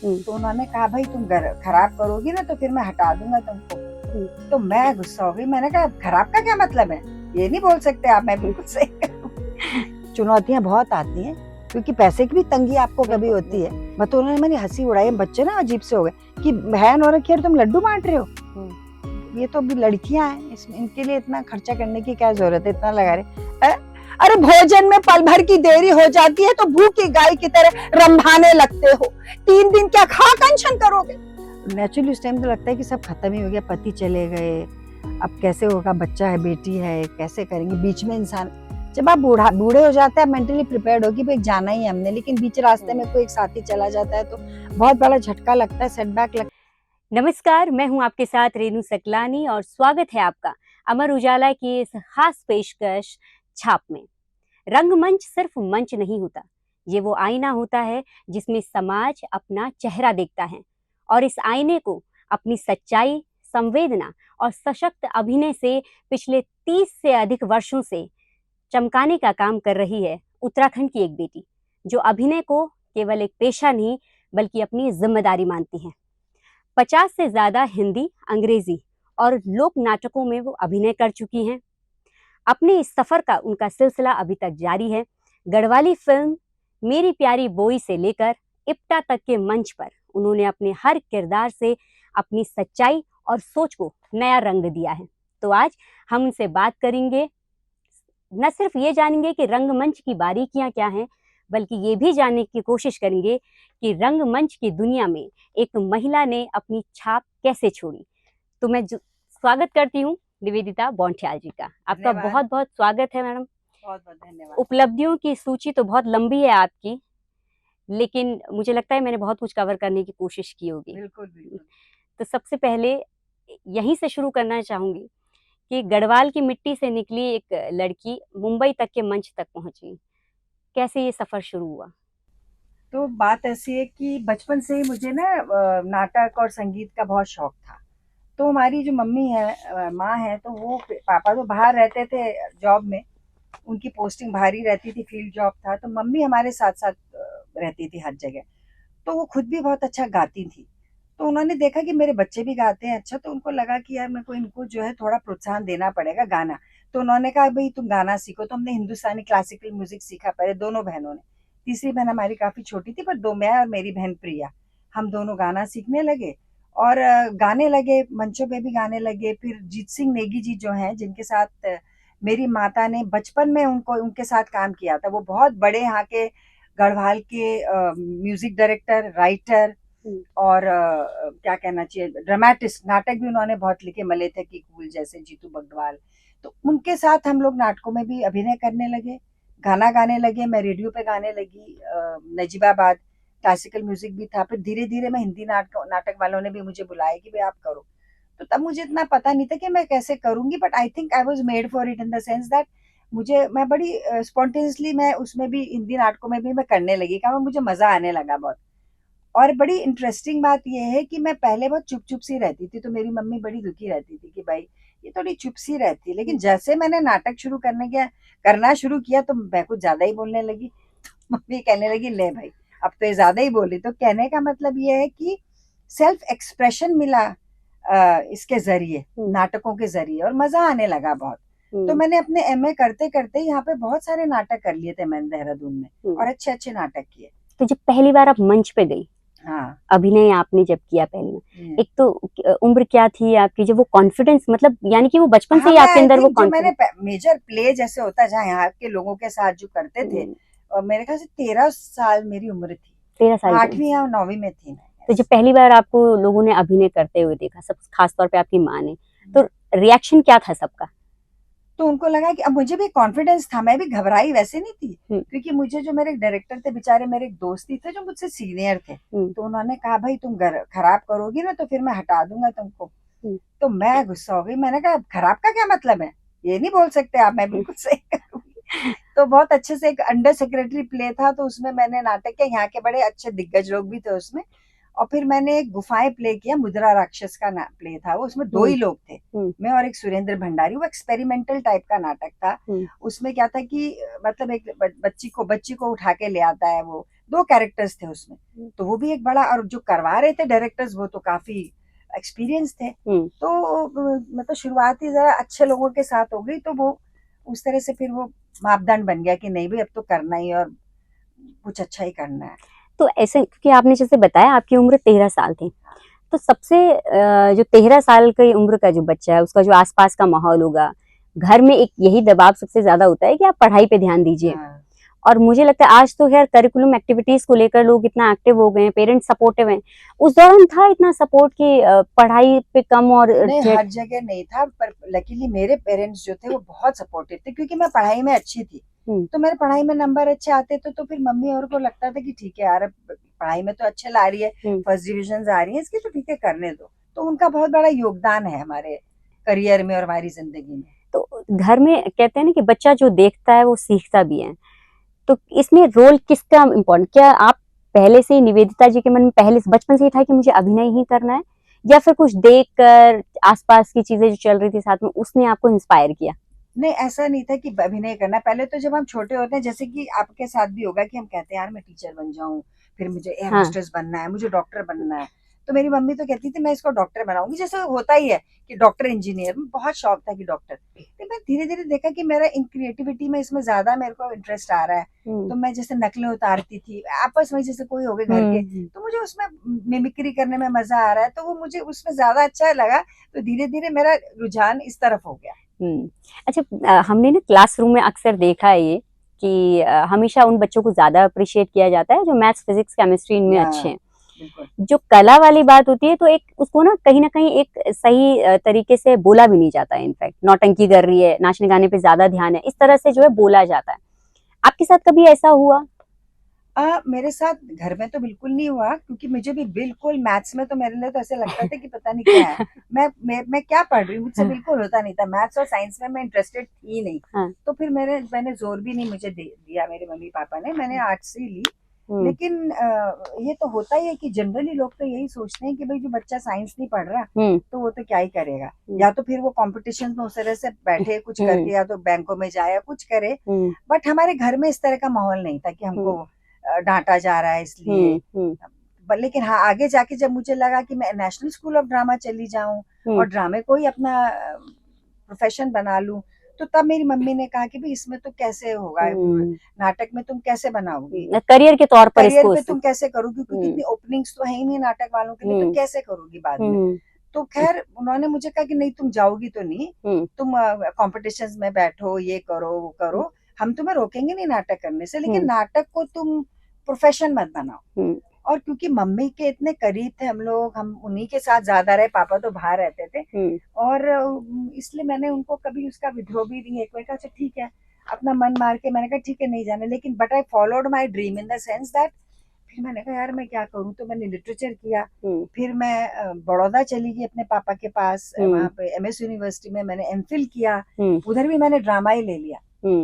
तो उन्होंने कहा भाई तुम खराब करोगी ना तो फिर मैं हटा दूंगा तुमको। तो मैं गुस्सा हो गई, मैंने कहा खराब का क्या मतलब है, ये नहीं बोल सकते आप, मैं बिल्कुल सही करूँ। चुनौतियां बहुत आती हैं क्योंकि पैसे की भी तंगी आपको कभी होती है। मतलब उन्होंने मेरी हंसी उड़ाई, बच्चे ना अजीब से हो गए कि बहन और खैर तुम लड्डू बांट रहे हो, ये तो अभी लड़कियां हैं, इनके लिए इतना खर्चा करने की क्या जरूरत है, इतना लगा रहे। अरे भोजन में पल भर की देरी हो जाती है तो भूखी गाय की तरह रंभाने लगते हो, 3 दिन क्या खा कंचन करोगे। नेचुरली उस टाइम तो लगता है कि सब खत्म ही हो गया, पति चले गए, अब कैसे होगा, बच्चा है, बेटी है, कैसे करेंगे। बीच में इंसान जब आप बूढ़े हो जाते हैं, मेंटली प्रिपेयर्ड हो कि भाई जाना ही हमने, लेकिन बीच रास्ते में कोई एक साथी चला जाता है तो बहुत बड़ा झटका लगता है, सेटबैक लगता है। नमस्कार, मैं हूं आपके साथ रेनू सकलानी और स्वागत है आपका अमर उजाला की इस खास पेशकश छाप में। रंगमंच सिर्फ मंच नहीं होता, ये वो आईना होता है जिसमें समाज अपना चेहरा देखता है और इस आईने को अपनी सच्चाई, संवेदना और सशक्त अभिनय से पिछले 30 से अधिक वर्षों से चमकाने का काम कर रही है उत्तराखंड की एक बेटी, जो अभिनय को केवल एक पेशा नहीं बल्कि अपनी जिम्मेदारी मानती है। 50 से ज्यादा हिंदी, अंग्रेजी और लोक नाटकों में वो अभिनय कर चुकी हैं। अपने इस सफर का उनका सिलसिला अभी तक जारी है। गढ़वाली फिल्म मेरी प्यारी बोई से लेकर इप्टा तक के मंच पर उन्होंने अपने हर किरदार से अपनी सच्चाई और सोच को नया रंग दिया है। तो आज हम उनसे बात करेंगे, न सिर्फ ये जानेंगे कि रंगमंच की बारीकियां क्या हैं, बल्कि ये भी जानने की कोशिश करेंगे कि रंगमंच की दुनिया में एक महिला ने अपनी छाप कैसे छोड़ी। तो मैं स्वागत करती हूँ निवेदिता बौंठियाल जी का। आपका बहुत बहुत स्वागत है मैडम। बहुत बहुत धन्यवाद। उपलब्धियों की सूची तो बहुत लंबी है आपकी, लेकिन मुझे लगता है मैंने बहुत कुछ कवर करने की कोशिश की होगी। बिल्कुल बिल्कुल। तो सबसे पहले यहीं से शुरू करना चाहूंगी कि गढ़वाल की मिट्टी से निकली एक लड़की मुंबई तक के मंच तक पहुंची, कैसे ये सफर शुरू हुआ? तो बात ऐसी है कि बचपन से ही मुझे ना नाटक और संगीत का बहुत शौक था। तो हमारी जो मम्मी है, माँ है, तो वो, पापा तो बाहर रहते थे जॉब में, उनकी पोस्टिंग बाहर ही रहती थी, फील्ड जॉब था, तो मम्मी हमारे साथ साथ रहती थी हर जगह। तो वो खुद भी बहुत अच्छा गाती थी। तो उन्होंने देखा कि मेरे बच्चे भी गाते हैं अच्छा, तो उनको लगा कि यार मेरे को इनको जो है थोड़ा प्रोत्साहन देना पड़ेगा, गाना। तो उन्होंने कहा भाई तुम गाना सीखो। तो हमने हिंदुस्तानी क्लासिकल म्यूजिक सीखा पहले, दोनों बहनों ने। तीसरी बहन हमारी काफी छोटी थी, पर दो, मैं और मेरी बहन प्रिया, हम दोनों गाना सीखने लगे और गाने लगे, मंचों पे भी गाने लगे। फिर जीत सिंह नेगी जी जो हैं, जिनके साथ मेरी माता ने बचपन में उनके साथ काम किया था, वो बहुत बड़े यहाँ के गढ़वाल के म्यूजिक डायरेक्टर, राइटर और क्या कहना चाहिए, ड्रामेटिस्ट, नाटक भी उन्होंने बहुत लिखे, मले थे कि कूल जैसे जीतू बगवाल। तो उनके साथ हम लोग नाटकों में भी अभिनय करने लगे, गाना गाने लगे, मैं रेडियो पे गाने लगी, नजीबाबाद क्लासिकल म्यूजिक भी था। फिर धीरे धीरे मैं हिंदी नाटक नाटक वालों ने भी मुझे बुलाया कि भाई आप करो। तो तब मुझे इतना पता नहीं था कि मैं कैसे करूंगी, but I think I was made for it in the sense that मैं बड़ी स्पॉन्टेनियसली मैं उसमें भी, हिंदी नाटकों में भी मैं करने लगी, क्या मुझे मजा आने लगा बहुत। और बड़ी इंटरेस्टिंग बात यह है कि मैं पहले बहुत चुप चुप सी रहती थी, तो मेरी मम्मी बड़ी दुखी रहती थी कि भाई ये थोड़ी चुप सी रहती है, लेकिन जैसे मैंने नाटक करना शुरू किया तो मैं कुछ ज्यादा ही बोलने लगी। तो मम्मी कहने लगी ले भाई अब तो ये ज्यादा ही बोली। तो कहने का मतलब ये है कि सेल्फ एक्सप्रेशन मिला इसके जरिए, नाटकों के जरिए, और मजा आने लगा बहुत। तो मैंने अपने एमए करते करते यहाँ पे बहुत सारे नाटक कर लिए थे मैंने देहरादून में, और अच्छे अच्छे नाटक किए। तो जब पहली बार आप मंच पे गई, हाँ, अभिनय आपने जब किया पहली बार, एक तो उम्र क्या थी आपकी, जब वो कॉन्फिडेंस, मतलब यानी कि वो बचपन से ही आपके अंदर वो मैंने मेजर प्ले जैसे होता है जहाँ यहाँ के लोगों के साथ जो करते थे, और मेरे ख्याल से 13 साल मेरी उम्र थी, 13 साल, 8वीं या 9वीं में थी। तो जब पहली बार आपको लोगों ने अभिनय करते हुए देखा, सब खासतौर पे आपकी माँ ने, तो रिएक्शन क्या था सबका? तो उनको लगा कि अब मुझे भी कॉन्फिडेंस था, मैं भी घबराई वैसे नहीं थी, क्योंकि मुझे जो मेरे डायरेक्टर थे बेचारे, मेरे एक दोस्त ही थे जो मुझसे सीनियर थे, तो उन्होंने कहा भाई तुम खराब करोगी ना तो फिर मैं हटा दूंगा तुमको। तो मैं गुस्सा हो गई, मैंने कहा खराब का क्या मतलब है, ये नहीं बोल सकते आप, मैं बिल्कुल सही करूंगी। तो बहुत अच्छे से एक अंडर सेक्रेटरी प्ले था, तो उसमें मैंने नाटक किया, यहाँ के बड़े अच्छे दिग्गज लोग भी थे उसमें। और फिर मैंने एक गुफाएं प्ले किया, मुद्रा राक्षस का प्ले था वो, उसमें 2 ही लोग थे, मैं और एक सुरेंद्र भंडारी। वो एक्सपेरिमेंटल टाइप का नाटक था। उसमें क्या था कि मतलब एक बच्ची को उठा के ले आता है वो, 2 कैरेक्टर्स थे उसमें, तो वो भी एक बड़ा, और जो करवा रहे थे डायरेक्टर्स वो तो काफी एक्सपीरियंस थे। तो मतलब शुरुआती जरा अच्छे लोगों के साथ हो गई, तो वो उस तरह से फिर वो मापदंड बन गया कि नहीं भाई अब तो करना ही, और कुछ अच्छा ही करना है। तो ऐसे, क्योंकि आपने जैसे बताया आपकी उम्र 13 साल थी, तो सबसे जो 13 साल की उम्र का जो बच्चा है उसका जो आसपास का माहौल होगा, घर में एक यही दबाव सबसे ज्यादा होता है कि आप पढ़ाई पे ध्यान दीजिए। हाँ। और मुझे लगता है आज तो खैर करिकुलम एक्टिविटीज को लेकर लोग इतना एक्टिव हो गए हैं, पेरेंट्स सपोर्टिव हैं। उस दौरान था इतना सपोर्ट कि पढ़ाई पे कम और नहीं, हर जगह नहीं था, पर लकीली मेरे पेरेंट्स जो थे वो बहुत सपोर्टिव थे, क्योंकि मैं पढ़ाई में अच्छी थी। तो मेरे पढ़ाई में नंबर अच्छे आते थे, तो फिर मम्मी और को लगता था कि ठीक है यार, अब पढ़ाई में तो अच्छे ला रही है, फर्स्ट डिविजन आ रही है इसकी, तो ठीक है करने दो। तो उनका बहुत बड़ा योगदान है हमारे करियर में और हमारी जिंदगी में। तो घर में कहते हैं ना कि बच्चा जो देखता है वो सीखता भी है, तो इसमें रोल किसका इम्पोर्टेंट, क्या आप पहले से ही निवेदिता जी के मन में पहले बचपन से ही था कि मुझे अभिनय ही करना है, या फिर कुछ देखकर आसपास की चीजें जो चल रही थी साथ में उसने आपको इंस्पायर किया? नहीं, ऐसा नहीं था कि अभिनय करना। पहले तो जब हम छोटे होते हैं, जैसे कि आपके साथ भी होगा, कि हम कहते हैं यार मैं टीचर बन जाऊं, फिर मुझे एयर होस्टेस बनना है, मुझे डॉक्टर बनना है। तो मेरी मम्मी तो कहती थी मैं इसको डॉक्टर बनाऊंगी, जैसे होता ही है कि डॉक्टर इंजीनियर, बहुत शौक था कि डॉक्टर। फिर मैं धीरे धीरे देखा कि मेरा इन क्रिएटिविटी में इसमें ज्यादा मेरे को इंटरेस्ट आ रहा है। तो मैं जैसे नकलें उतारती थी आपस में, जैसे कोई हो गए घर के, तो मुझे उसमें मिमिक्री करने में मजा आ रहा है, तो वो मुझे उसमें ज्यादा अच्छा लगा। तो धीरे धीरे मेरा रुझान इस तरफ हो गया। अच्छा, हमने ना क्लासरूम में अक्सर देखा है ये कि हमेशा उन बच्चों को ज्यादा अप्रिशिएट किया जाता है जो मैथ्स फिजिक्स केमिस्ट्री इनमें अच्छे हैं। जो कला वाली बात होती है तो एक उसको ना कहीं एक सही तरीके से बोला भी नहीं जाता है। इनफैक्ट नौटंकी कर रही है, नाचने गाने पे ज्यादा ध्यान है, इस तरह से जो है बोला जाता है। आपके साथ कभी ऐसा हुआ? मेरे साथ घर में तो बिल्कुल नहीं हुआ, क्योंकि मुझे भी बिल्कुल मैथ्स में तो मेरे लिए तो ऐसे लगता था कि पता नहीं क्या है। मैं क्या पढ़ रही हूँ, मुझसे बिल्कुल होता नहीं था। मैथ्स और साइंस में मैं इंटरेस्टेड थी ही नहीं। तो फिर मैंने जोर भी नहीं मुझे दिया मेरे मम्मी पापा ने, मैंने आर्ट्स ही ली। लेकिन ये तो होता ही है कि जनरली लोग तो यही सोचते हैं कि भाई जो बच्चा साइंस नहीं पढ़ रहा तो वो तो क्या ही करेगा, या तो फिर वो कंपटीशन में उस तरह से बैठे कुछ करके, या तो बैंकों में जाए या कुछ करे। बट हमारे घर में इस तरह का माहौल नहीं था कि हमको डांटा जा रहा है इसलिए। लेकिन हाँ, आगे जाके जब मुझे लगा कि मैं नेशनल स्कूल ऑफ ड्रामा चली जाऊं और ड्रामे को ही अपना प्रोफेशन बना लूं, तो तब मेरी मम्मी ने कहा कि भाई इसमें तो कैसे होगा, नाटक में तुम कैसे बनाओगी, करियर के तौर पर करियर इसको पे तुम कैसे करोगी, क्योंकि इतनी ओपनिंग्स तो है ही नहीं नाटक वालों के लिए, तो कैसे करोगी बाद में। तो खैर उन्होंने मुझे कहा कि नहीं तुम जाओगी तो नहीं, तुम कॉम्पिटिशन्स में बैठो, ये करो वो करो, हम तुम्हें रोकेंगे नहीं नाटक करने से, लेकिन नाटक को तुम प्रोफेशन मत बनाओ। और क्योंकि मम्मी के इतने करीब थे हम लोग, हम उन्हीं के साथ ज्यादा रहे, पापा तो बाहर रहते थे, और इसलिए मैंने उनको कभी उसका विद्रोह भी नहीं। एक बार अच्छा ठीक है, अपना मन मार के मैंने कहा ठीक है नहीं जाना, लेकिन but I followed my dream in the sense that, फिर मैंने कहा यार मैं क्या करूं, तो मैंने लिटरेचर किया। फिर मैं बड़ौदा चली गई अपने पापा के पास, वहां पे एमएस यूनिवर्सिटी में मैंने एमफिल किया। उधर भी मैंने ड्रामा ही ले लिया,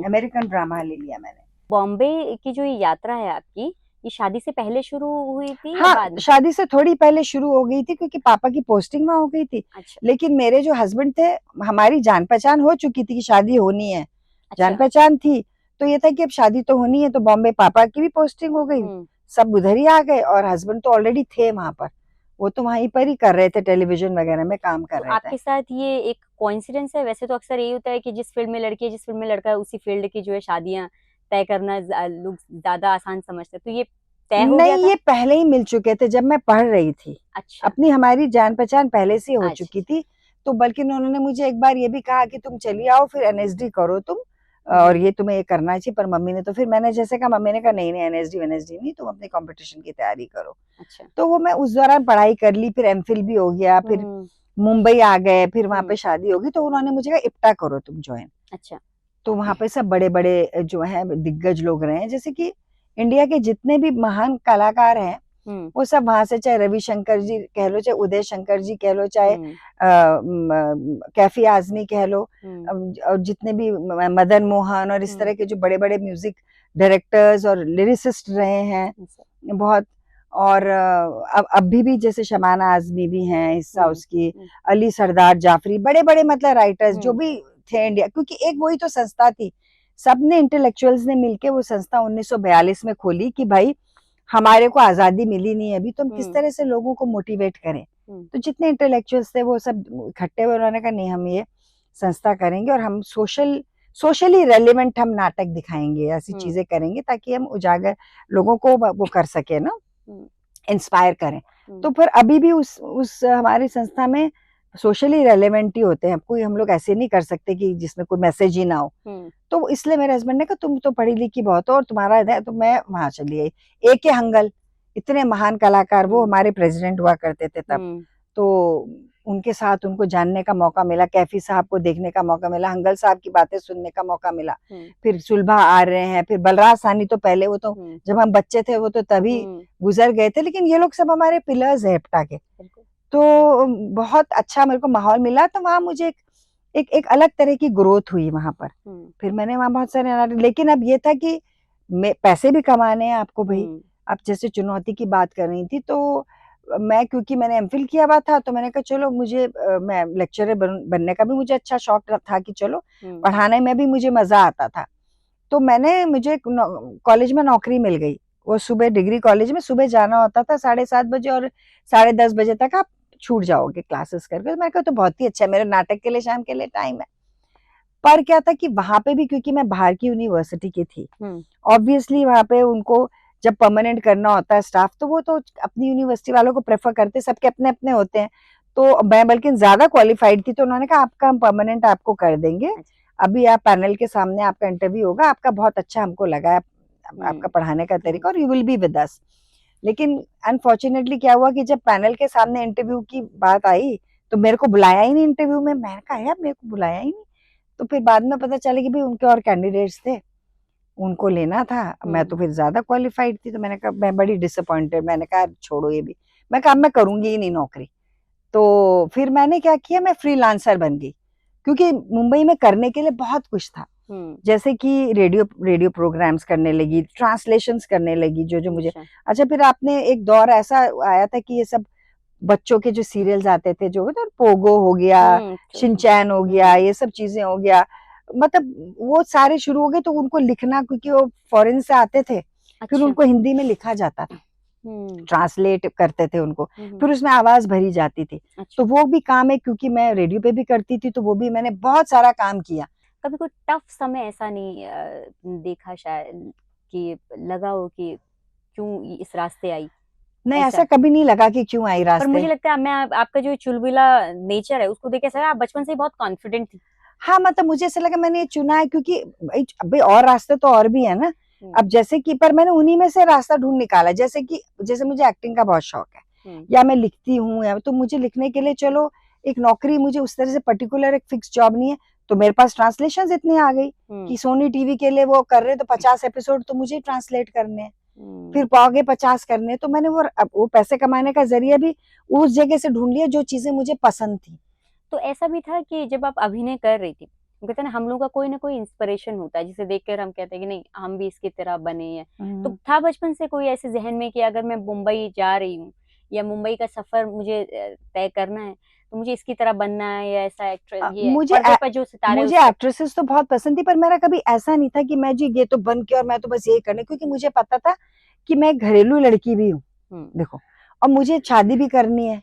अमेरिकन ड्रामा ले लिया मैंने। बॉम्बे की जो यात्रा है आपकी, ये शादी से पहले शुरू हुई थी या हाँ, बाद में? शादी से थोड़ी पहले शुरू हो गई थी, क्योंकि पापा की पोस्टिंग वहां हो गई थी। अच्छा। लेकिन मेरे जो हस्बैंड थे, हमारी जान पहचान हो चुकी थी कि शादी होनी है। अच्छा। जान पहचान थी, तो ये था कि अब शादी तो होनी है, तो बॉम्बे पापा की भी पोस्टिंग हो गई, सब उधर ही आ गए, और हस्बैंड तो ऑलरेडी थे वहां पर, वो तो वहीं पर ही कर रहे थे, टेलीविजन वगैरह में काम कर रहे थे। आपके साथ ये एक कोइंसिडेंस है? वैसे तो अक्सर यही होता है कि जिस फील्ड में लड़की है, जिस फील्ड में लड़का है, उसी फील्ड की जो है शादियां तय करना लोग ज्यादा आसान समझते हैं, तो ये तय हो गया था? नहीं, ये पहले ही मिल चुके थे जब मैं पढ़ रही थी। अच्छा। अपनी हमारी जान पहचान पहले से हो चुकी थी। तो बल्कि उन्होंने मुझे एक बार ये भी कहा कि तुम चली आओ, फिर एनएसडी करो तुम, और ये तुम्हें ये करना चाहिए। पर मम्मी ने तो, फिर मैंने जैसे कहा, मम्मी ने कहा नहीं नहीं, एनएसडी नहीं, तुम अपने कंपटीशन की तैयारी करो। अच्छा। तो वो मैं उस दौरान पढ़ाई कर ली, फिर एमफिल भी हो गया, फिर मुंबई आ गए, फिर वहां पे शादी होगी, तो उन्होंने मुझे कहा इप्टा करो तुम ज्वाइन। अच्छा। तो वहां पे सब बड़े बड़े जो है दिग्गज लोग रहे हैं, जैसे कि इंडिया के जितने भी महान कलाकार हैं वो सब वहां से, चाहे रविशंकर जी कह लो, चाहे उदय शंकर जी कह लो, चाहे कैफी आजमी कह लो, और जितने भी मदन मोहन और इस तरह के जो बड़े बड़े म्यूजिक डायरेक्टर्स और लिरिसिस्ट रहे हैं बहुत। और अब भी जैसे शमाना आजमी भी हैं हिस्सा उसकी, अली सरदार जाफरी, बड़े बड़े मतलब राइटर्स जो भी थे इंडिया, क्योंकि एक वही तो संस्था थी, सबने इंटेलेक्चुअल्स ने मिलके वो संस्था 1942 में खोली कि भाई हमारे को आजादी मिली नहीं है अभी, तो हम किस हम्म। तरह से लोगों को मोटिवेट करें। तो जितने इंटेलेक्चुअल्स थे वो सब इकट्ठे हुए, उन्होंने कहा नहीं हम ये संस्था करेंगे और हम सोशली रेलिवेंट हम नाटक दिखाएंगे, ऐसी चीजें करेंगे ताकि हम उजागर लोगों को वो कर सके ना, इंस्पायर करें। तो फिर अभी भी उस हमारी संस्था में सोशली रेलेवेंट ही होते हैं, कोई हम लोग ऐसे नहीं कर सकते कि जिसमें कोई मैसेज ही ना हो। तो इसलिए मेरे हस्बैंड ने कहा तुम तो पढ़ी लिखी बहुत हो और तुम्हारा है, तो मैं वहां चली आई। A.K. हंगल इतने महान कलाकार, वो हमारे प्रेसिडेंट हुआ करते थे तब, तो उनके साथ उनको जानने का मौका मिला, कैफी साहब को देखने का मौका मिला, हंगल साहब की बातें सुनने का मौका मिला। फिर सुलभा आ रहे हैं, फिर बलराज साहनी तो पहले, वो तो जब हम बच्चे थे वो तो तभी गुजर गए थे, लेकिन ये लोग सब हमारे पिलर्स है हेप्टा के। तो बहुत अच्छा मेरे को माहौल मिला, तो वहां मुझे एक अलग तरह की ग्रोथ हुई वहां पर। फिर मैंने वहां बहुत सारे, लेकिन अब ये था कि पैसे भी कमाने हैं आपको भाई। आप जैसे चुनौती की बात कर रही थी, तो मैं क्योंकि मैंने एमफिल किया हुआ था, तो मैंने कहा चलो मुझे मैं लेक्चरर बनने का भी मुझे अच्छा शौक था कि चलो पढ़ाने में भी मुझे मजा आता था। तो मुझे कॉलेज में नौकरी मिल गई। वो सुबह डिग्री कॉलेज में सुबह जाना होता था 7:30 बजे, और 10:30 बजे तक आप छूट जाओगे क्लासेस करके। तो मैंने कहा तो बहुत ही अच्छा है, मेरे नाटक के लिए शाम के लिए टाइम है। पर क्या था कि वहां पे भी क्योंकि मैं बाहर की यूनिवर्सिटी की थी, ऑब्वियसली वहां पे उनको जब परमानेंट करना होता है स्टाफ, तो वो तो अपनी यूनिवर्सिटी वालों को प्रेफर करते, सबके अपने अपने होते हैं। तो मैं बल्कि ज्यादा क्वालिफाइड थी, तो उन्होंने कहा आपका हम परमानेंट आपको कर देंगे, अभी आप पैनल के सामने आपका इंटरव्यू होगा, आपका बहुत अच्छा हमको लगा है आपका पढ़ाने का तरीका, और you will be with us. लेकिन अनफॉर्चुनेटली क्या हुआ कि जब पैनल के सामने इंटरव्यू की बात आई, तो मेरे को बुलाया ही नहीं इंटरव्यू में। मैंने कहा यार मेरे को बुलाया ही नहीं। तो फिर बाद में पता चला कि भाई उनके और कैंडिडेट्स थे, उनको लेना था, मैं तो फिर ज्यादा क्वालिफाइड थी। तो मैंने कहा, मैं बड़ी डिसअपॉइंटेड, मैंने कहा छोड़ो ये भी, मैं कहा मैं करूंगी ही नहीं नौकरी। तो फिर मैंने क्या किया, मैं फ्रीलांसर बन गई, क्योंकि मुंबई में करने के लिए बहुत कुछ था। जैसे कि रेडियो प्रोग्राम्स करने लगी, ट्रांसलेशंस करने लगी, जो मुझे अच्छा। फिर आपने एक दौर ऐसा आया था कि ये सब बच्चों के जो सीरियल्स आते थे, जो पोगो हो गया, शिनचैन हो गया, ये सब चीजें हो गया, मतलब वो सारे शुरू हो गए। तो उनको लिखना, क्योंकि वो फॉरेन से आते थे, फिर उनको हिंदी में लिखा जाता था, ट्रांसलेट करते थे उनको, फिर उसमें आवाज भरी जाती थी। तो वो भी काम है, क्योंकि मैं रेडियो पे भी करती थी, तो वो भी मैंने बहुत सारा काम किया। कभी कोई टफ समय ऐसा नहीं देखा शायद कि लगा हो कि क्यों इस रास्ते आई? नहीं, ऐसा कभी नहीं लगा कि क्यों आई रास्ते। पर मुझे लगता है, मैं आपका जो चुलबुला नेचर है उसको देख के ऐसा आप बचपन से ही बहुत कॉन्फिडेंट थी। हाँ, मतलब मुझे ऐसा लगा मैंने ये चुना है, क्योंकि भाई और रास्ते तो और भी है ना। अब जैसे कि, पर मैंने उन्हीं में से रास्ता ढूंढ निकाला। जैसे मुझे एक्टिंग का बहुत शौक है, या मैं लिखती हूँ, या तो मुझे लिखने के लिए चलो एक नौकरी, मुझे उस तरह से पर्टिकुलर एक फिक्स जॉब नहीं है। तो मेरे पास ट्रांसलेशन इतनी आ गई कि सोनी टीवी के लिए वो कर रहे, तो 50 एपिसोड तो मुझे ट्रांसलेट करने हैं, फिर आगे 50 करने। तो मैंने वो पैसे कमाने का जरिया भी उस जगह से ढूंढ लिया जो चीजें मुझे पसंद थी। तो ऐसा भी था कि जब आप अभिनय कर रही थी, कहते हैं ना हम लोग का कोई ना कोई इंस्पिरेशन होता है जिसे देखकर हम कहते हैं कि नहीं हम भी इसकी तरह बने हैं। तो था बचपन से कोई ऐसे जहन में कि अगर मैं मुंबई जा रही हूँ या मुंबई का सफर मुझे तय करना है, तो मुझे इसकी तरह बनना है, या ऐसा एक्ट्रेस मुझे एक्ट्रेसेस तो बहुत पसंद थी, पर मेरा कभी ऐसा नहीं था कि मैं जी ये तो बन के और मैं तो बस ये करने, क्योंकि मुझे पता था कि मैं घरेलू लड़की भी हूँ, देखो, और मुझे शादी भी करनी है,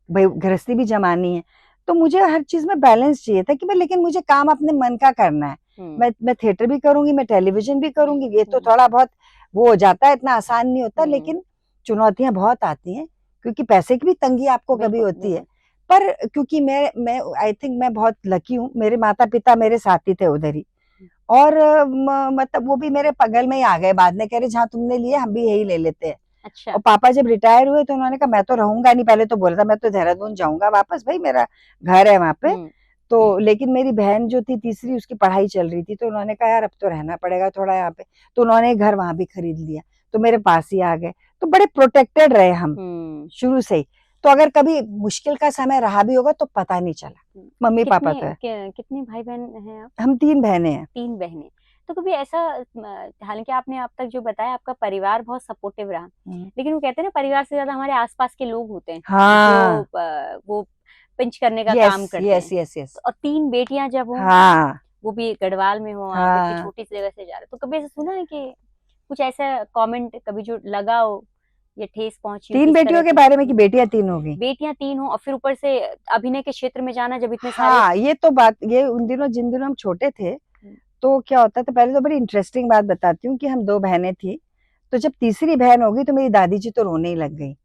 भाई गृहस्थी भी जमानी है। तो मुझे हर चीज में बैलेंस चाहिए था कि मैं, लेकिन मुझे काम अपने मन का करना है। मैं थिएटर भी करूंगी, मैं टेलीविजन भी करूंगी। ये तो थोड़ा बहुत वो हो जाता है, इतना आसान नहीं होता, लेकिन चुनौतियां बहुत आती हैं, क्योंकि पैसे की भी तंगी आपको कभी होती है। पर क्योंकि मैं आई थिंक मैं बहुत लकी हूँ, मेरे माता पिता मेरे साथी थे उधर ही, और मतलब वो भी मेरे पगल में ही आ गए बाद में, कह रहे जहाँ तुमने लिए हम भी यही ले लेते हैं। अच्छा। और पापा जब रिटायर हुए तो उन्होंने कहा मैं तो रहूंगा नहीं, पहले तो बोला था मैं तो देहरादून जाऊंगा वापस, भाई मेरा घर है वहां पे। तो लेकिन मेरी बहन जो थी तीसरी, उसकी पढ़ाई चल रही थी, तो उन्होंने कहा यार अब तो रहना पड़ेगा थोड़ा यहाँ पे। तो उन्होंने घर वहां भी खरीद लिया, तो मेरे पास ही आ गए। तो बड़े प्रोटेक्टेड रहे हम शुरू से ही। तो अगर कभी मुश्किल का समय रहा भी होगा तो पता नहीं चला। मम्मी पापा तो है। कितने भाई बहन हैं आप? हम 3 बहनें हैं। 3 बहनें। तो कभी ऐसा, हालांकि आपने अब तक जो बताया आपका परिवार बहुत सपोर्टिव रहा, लेकिन वो कहते हैं ना परिवार से ज्यादा हमारे आसपास के लोग होते हैं जो वो पिंच करने का काम करते हैं। और 3 बेटियां जब हो, वो भी गढ़वाल में हो, आप इतनी छोटी सी जगह से जा रहे, तो कभी ऐसा सुना है कि कुछ ऐसा कमेंट कभी जो लगा हो या ठेस पहुंची हो, 3 किस बेटियों तरह के से? बारे में कि बेटियां 3 हो गई? बेटियां 3 हो और फिर ऊपर से अभिनय के क्षेत्र में जाना, जब इतने सारे हाँ, ये तो बात, ये उन दिनों जिन दिनों हम छोटे थे, तो क्या होता था, पहले तो बड़ी इंटरेस्टिंग बात बताती हूँ कि हम 2 बहनें थी, तो जब तीसरी बहन हो गई तो मेरी दादी जी तो रोने ही लग गई।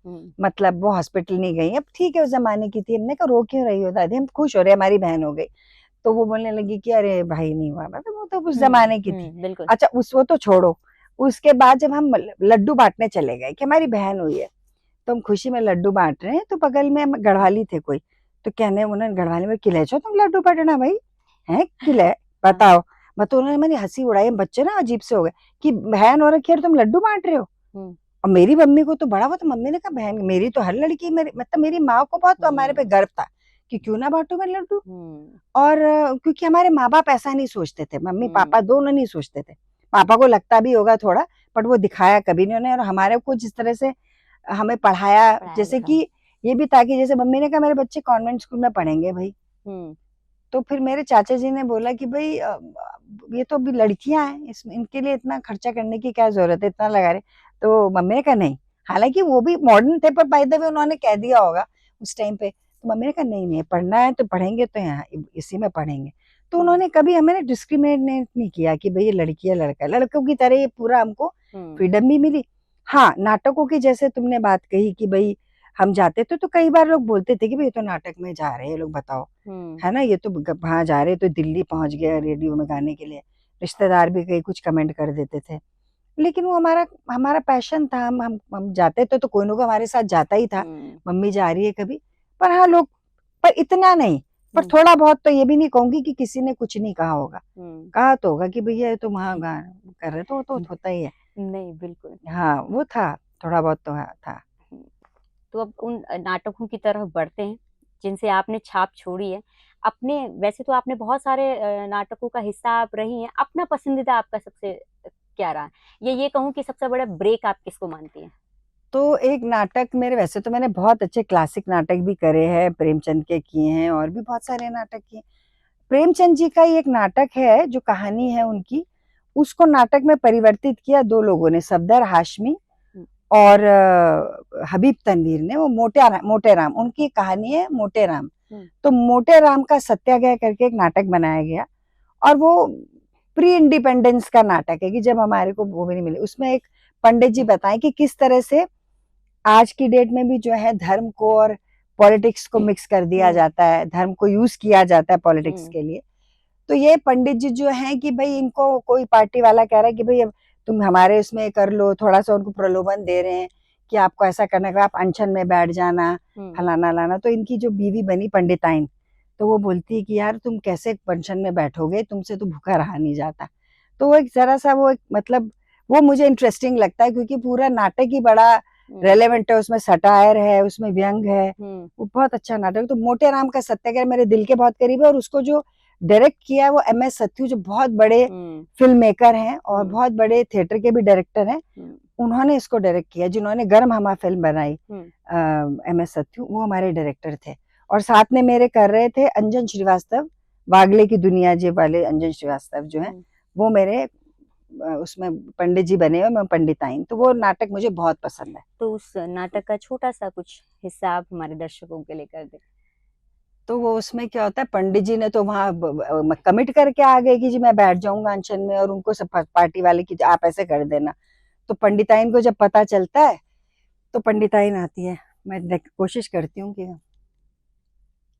मतलब वो हॉस्पिटल नहीं गई, अब ठीक है उस ज़माने की थी, हमने कहा रो क्यों रही हो दादी, हम खुश हो रहे हैं हमारी बहन हो गई। तो वो बोलने लगी कि अरे भाई नहीं हुआ, मतलब वो तो उस ज़माने की थी। बिल्कुल। अच्छा उस वो तो छोड़ो, उसके बाद जब हम लड्डू बाँटने चले गए कि हमारी बहन हुई है, तो हम खुशी में लड्डू बाँट रहे हैं, तो बगल में गढ़वाली थे कोई, तो कहने उन्होंने गढ़वाली में किले छो तुम लड्डू बाँटना भाई, हैं किले बताओ। मतलब उन्होंने मेरी हँसी उड़ाई, हम बच्चे ना अजीब से हो गए कि बहन हो रखी है और तुम लड्डू बाँट रहे हो। और मेरी मम्मी को तो बड़ा हुआ, तो मम्मी ने कहा बहन मेरी तो हर लड़की, मेरी मतलब मेरी माँ को बहुत तो हमारे पे गर्व था कि क्यों ना बाँटूँ मैं लड्डू। और क्योंकि हमारे माँ-बाप ऐसा नहीं सोचते थे, मम्मी-पापा दोनों नहीं सोचते थे। पापा को लगता भी होगा थोड़ा, बट वो दिखाया कभी नहीं उन्होंने, और हमारे को जिस तरह से हमें पढ़ाया, जैसे कि ये भी था कि जैसे मम्मी ने कहा मेरे बच्चे कॉन्वेंट स्कूल में पढ़ेंगे भाई, तो फिर मेरे चाचा जी ने बोला कि भाई ये तो अभी लड़कियां हैं, इसमें इनके लिए इतना खर्चा करने की क्या जरूरत है, इतना लगा रहे। तो मम्मी ने कहा नहीं, हालांकि वो भी मॉडर्न थे, पर बाय द वे उन्होंने कह दिया होगा उस टाइम पे, तो मम्मी ने कहा नहीं नहीं पढ़ना है तो पढ़ेंगे, तो यहाँ इसी में पढ़ेंगे। तो उन्होंने कभी हमें डिस्क्रिमिनेट नहीं किया कि भाई ये लड़की है लड़का है, लड़कों की तरह ये पूरा हमको फ्रीडम भी मिली। हाँ, नाटकों की जैसे तुमने बात कही कि भाई हम जाते थे, तो कई बार लोग बोलते थे कि भाई ये तो नाटक में जा रहे हैं लोग, बताओ है ना, ये तो वहां जा रहे तो दिल्ली पहुंच गए रेडियो में गाने के लिए। रिश्तेदार भी कई कुछ कमेंट कर देते थे, लेकिन वो हमारा हमारा पैशन था, हम जाते थे तो कोई ना कोई हमारे साथ जाता ही था। मम्मी जा रही है कभी, पर हाँ लोग, पर इतना नहीं, पर थोड़ा बहुत तो ये भी नहीं कहूंगी कि किसी ने कुछ नहीं कहा होगा, कहा तो होगा कि भैया ये तो वहां कर रहे, तो होता ही है। नहीं बिल्कुल। हाँ वो था, थोड़ा बहुत तो था। तो अब उन नाटकों की तरफ बढ़ते हैं जिनसे आपने छाप छोड़ी है अपने। वैसे तो आपने बहुत सारे नाटकों का हिस्सा आप रही हैं, अपना पसंदीदा आपका सबसे क्या रहा, ये कहूँ कि सबसे बड़ा ब्रेक आप किसको मानती हैं? तो एक नाटक मेरे, वैसे तो मैंने बहुत अच्छे क्लासिक नाटक भी करे हैं, प्रेमचंद के किए हैं और भी बहुत सारे नाटक किए। प्रेमचंद जी का ही एक नाटक है जो कहानी है उनकी, उसको नाटक में परिवर्तित किया 2 लोगों ने, सफदर हाशमी और हबीब तनवीर ने। वो मोटे राम उनकी कहानी है, मोटे राम। तो मोटे राम का सत्याग्रह करके एक नाटक बनाया गया, और वो प्री इंडिपेंडेंस का नाटक है कि जब हमारे को वो भी नहीं मिली। उसमें एक पंडित जी बताएं कि किस तरह से आज की डेट में भी जो है धर्म को और पॉलिटिक्स को मिक्स कर दिया जाता है, धर्म को यूज किया जाता है पॉलिटिक्स के लिए। तो ये पंडित जी जो हैं कि भाई इनको कोई पार्टी वाला कह रहा है कि भाई अब तुम हमारे उसमें कर लो, थोड़ा सा उनको प्रलोभन दे रहे हैं कि आपको ऐसा करना है, आप अनशन में बैठ जाना, फलाना लाना। तो इनकी जो बीवी बनी पंडिताइन, तो वो बोलती है कि यार तुम कैसे अनशन में बैठोगे, तुमसे तो भूखा रहा नहीं जाता। तो वो एक जरा सा वो एक मतलब वो मुझे इंटरेस्टिंग लगता है, क्योंकि पूरा नाटक ही बड़ा रेलेवेंट है, उसमें सटायर है, उसमें व्यंग है, वो बहुत अच्छा नाटक। तो मोटे राम का सत्याग्रह मेरे दिल के बहुत करीब है, और उसको जो डायरेक्ट किया है वो MS सत्यू, जो बहुत बड़े फिल्म मेकर हैं और बहुत बड़े थिएटर के भी डायरेक्टर हैं। उन्होंने इसको डायरेक्ट किया, जिन्होंने गर्म हमा फिल्म बनाई, MS सत्यू, वो हमारे डायरेक्टर थे। और साथ में मेरे कर रहे थे अंजन श्रीवास्तव, वागले की दुनिया जे वाले अंजन श्रीवास्तव जो हैं, वो मेरे उसमें पंडित जी बने हुए, मैं पंडिताइन। तो वो नाटक मुझे बहुत पसंद है। तो उस नाटक का छोटा सा कुछ हिस्सा आप हमारे दर्शकों के लिए कर दें। तो वो उसमें क्या होता है, पंडित जी ने तो वहां कमिट करके आ गए कि जी मैं बैठ जाऊंगा अनशन में, और उनको सब पार्टी वाले की आप ऐसे कर देना। तो पंडिताइन को जब पता चलता है तो पंडिताइन आती है, मैं कोशिश करती हूँ कि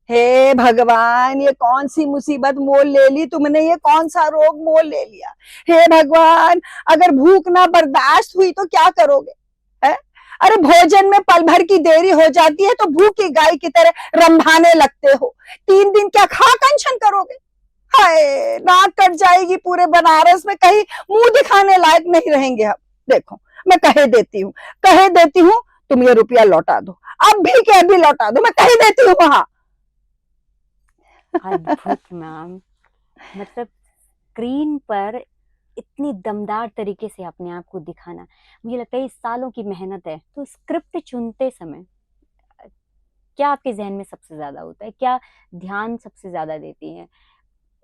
हे भगवान ये कौन सी मुसीबत मोल ले ली तुमने, ये कौन सा रोग मोल ले लिया, हे भगवान अगर भूख ना बर्दाश्त हुई तो क्या करोगे, है? अरे भोजन में पल भर की देरी हो जाती है तो भूखी गाय की तरह रंभाने लगते हो, 3 दिन क्या खा अनशन करोगे? हाय नाक कट जाएगी पूरे बनारस में, कहीं मुंह दिखाने लायक नहीं रहेंगे अब। देखो मैं कह देती हूँ तुम ये रुपया लौटा दो, अब भी के अभी लौटा दो, मैं कह देती हूँ वहां। अद्भुत मैम, मतलब स्क्रीन पर इतनी दमदार तरीके से अपने आप को दिखाना, मुझे लगता है इस सालों की मेहनत है। तो स्क्रिप्ट चुनते समय क्या आपके जहन में सबसे ज्यादा होता है, क्या ध्यान सबसे ज्यादा देती हैं?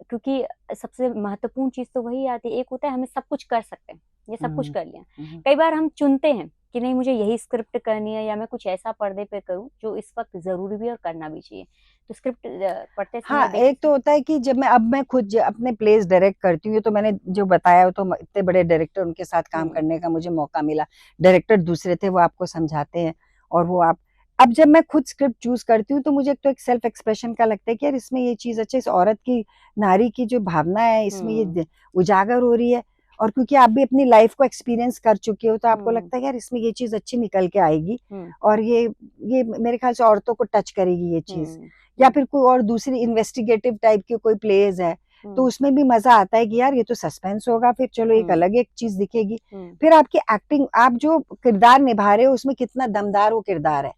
क्योंकि सबसे महत्वपूर्ण चीज तो वही आती है, एक होता है हमें सब कुछ कर सकते हैं, ये सब कुछ हम्म, कर लिया। कई बार हम चुनते हैं कि नहीं मुझे यही स्क्रिप्ट करनी है या मैं कुछ ऐसा पर्दे पे करूं जो इस वक्त जरूरी भी और करना भी चाहिए। तो स्क्रिप्ट पढ़ते समय हाँ, एक तो होता है कि जब मैं खुद अपने प्लेस डायरेक्ट करती हूँ, तो मैंने जो बताया, तो इतने बड़े डायरेक्टर उनके साथ काम करने का मुझे मौका मिला। डायरेक्टर दूसरे थे, वो आपको समझाते हैं, और वो आप अब जब मैं खुद स्क्रिप्ट चूज करती हूँ, तो मुझे तो एक सेल्फ एक्सप्रेशन का लगता है कि यार इसमें ये चीज अच्छी, इस औरत की, नारी की जो भावना है इसमें ये उजागर हो रही है। और क्योंकि आप भी अपनी लाइफ को एक्सपीरियंस कर चुके हो, तो आपको लगता है यार इसमें ये चीज अच्छी निकल के आएगी, और ये मेरे ख्याल से औरतों को टच करेगी ये चीज। या फिर कोई और दूसरी इन्वेस्टिगेटिव टाइप की कोई प्लेज है, तो उसमें भी मजा आता है कि यार ये तो सस्पेंस होगा, फिर चलो एक अलग एक चीज दिखेगी। फिर आपकी एक्टिंग, आप जो किरदार निभा रहे हो उसमें कितना दमदार वो किरदार है,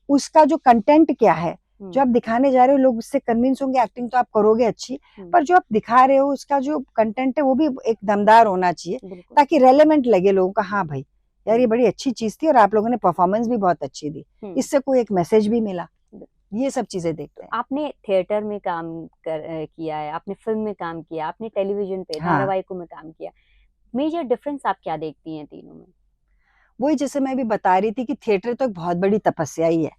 उसका जो कंटेंट क्या है, जो आप दिखाने जा रहे हो, लोग उससे कन्विंस होंगे। एक्टिंग तो आप करोगे अच्छी, पर जो आप दिखा रहे हो उसका जो कंटेंट है वो भी एक दमदार होना चाहिए, ताकि रेलेवेंट लगे लोगों का। हाँ भाई, यार ये बड़ी अच्छी चीज थी और आप लोगों ने परफॉर्मेंस भी बहुत अच्छी दी, इससे कोई एक मैसेज भी मिला। ये सब चीजें देखते हैं। आपने थिएटर में काम किया है, आपने फिल्म में काम किया, आपने टेलीविजन पे धारावाहिकों में काम किया। मेजर डिफरेंस आप क्या देखती हैं तीनों में? वही जैसे मैं भी बता रही थी कि थिएटर तो एक बहुत बड़ी तपस्या ही है,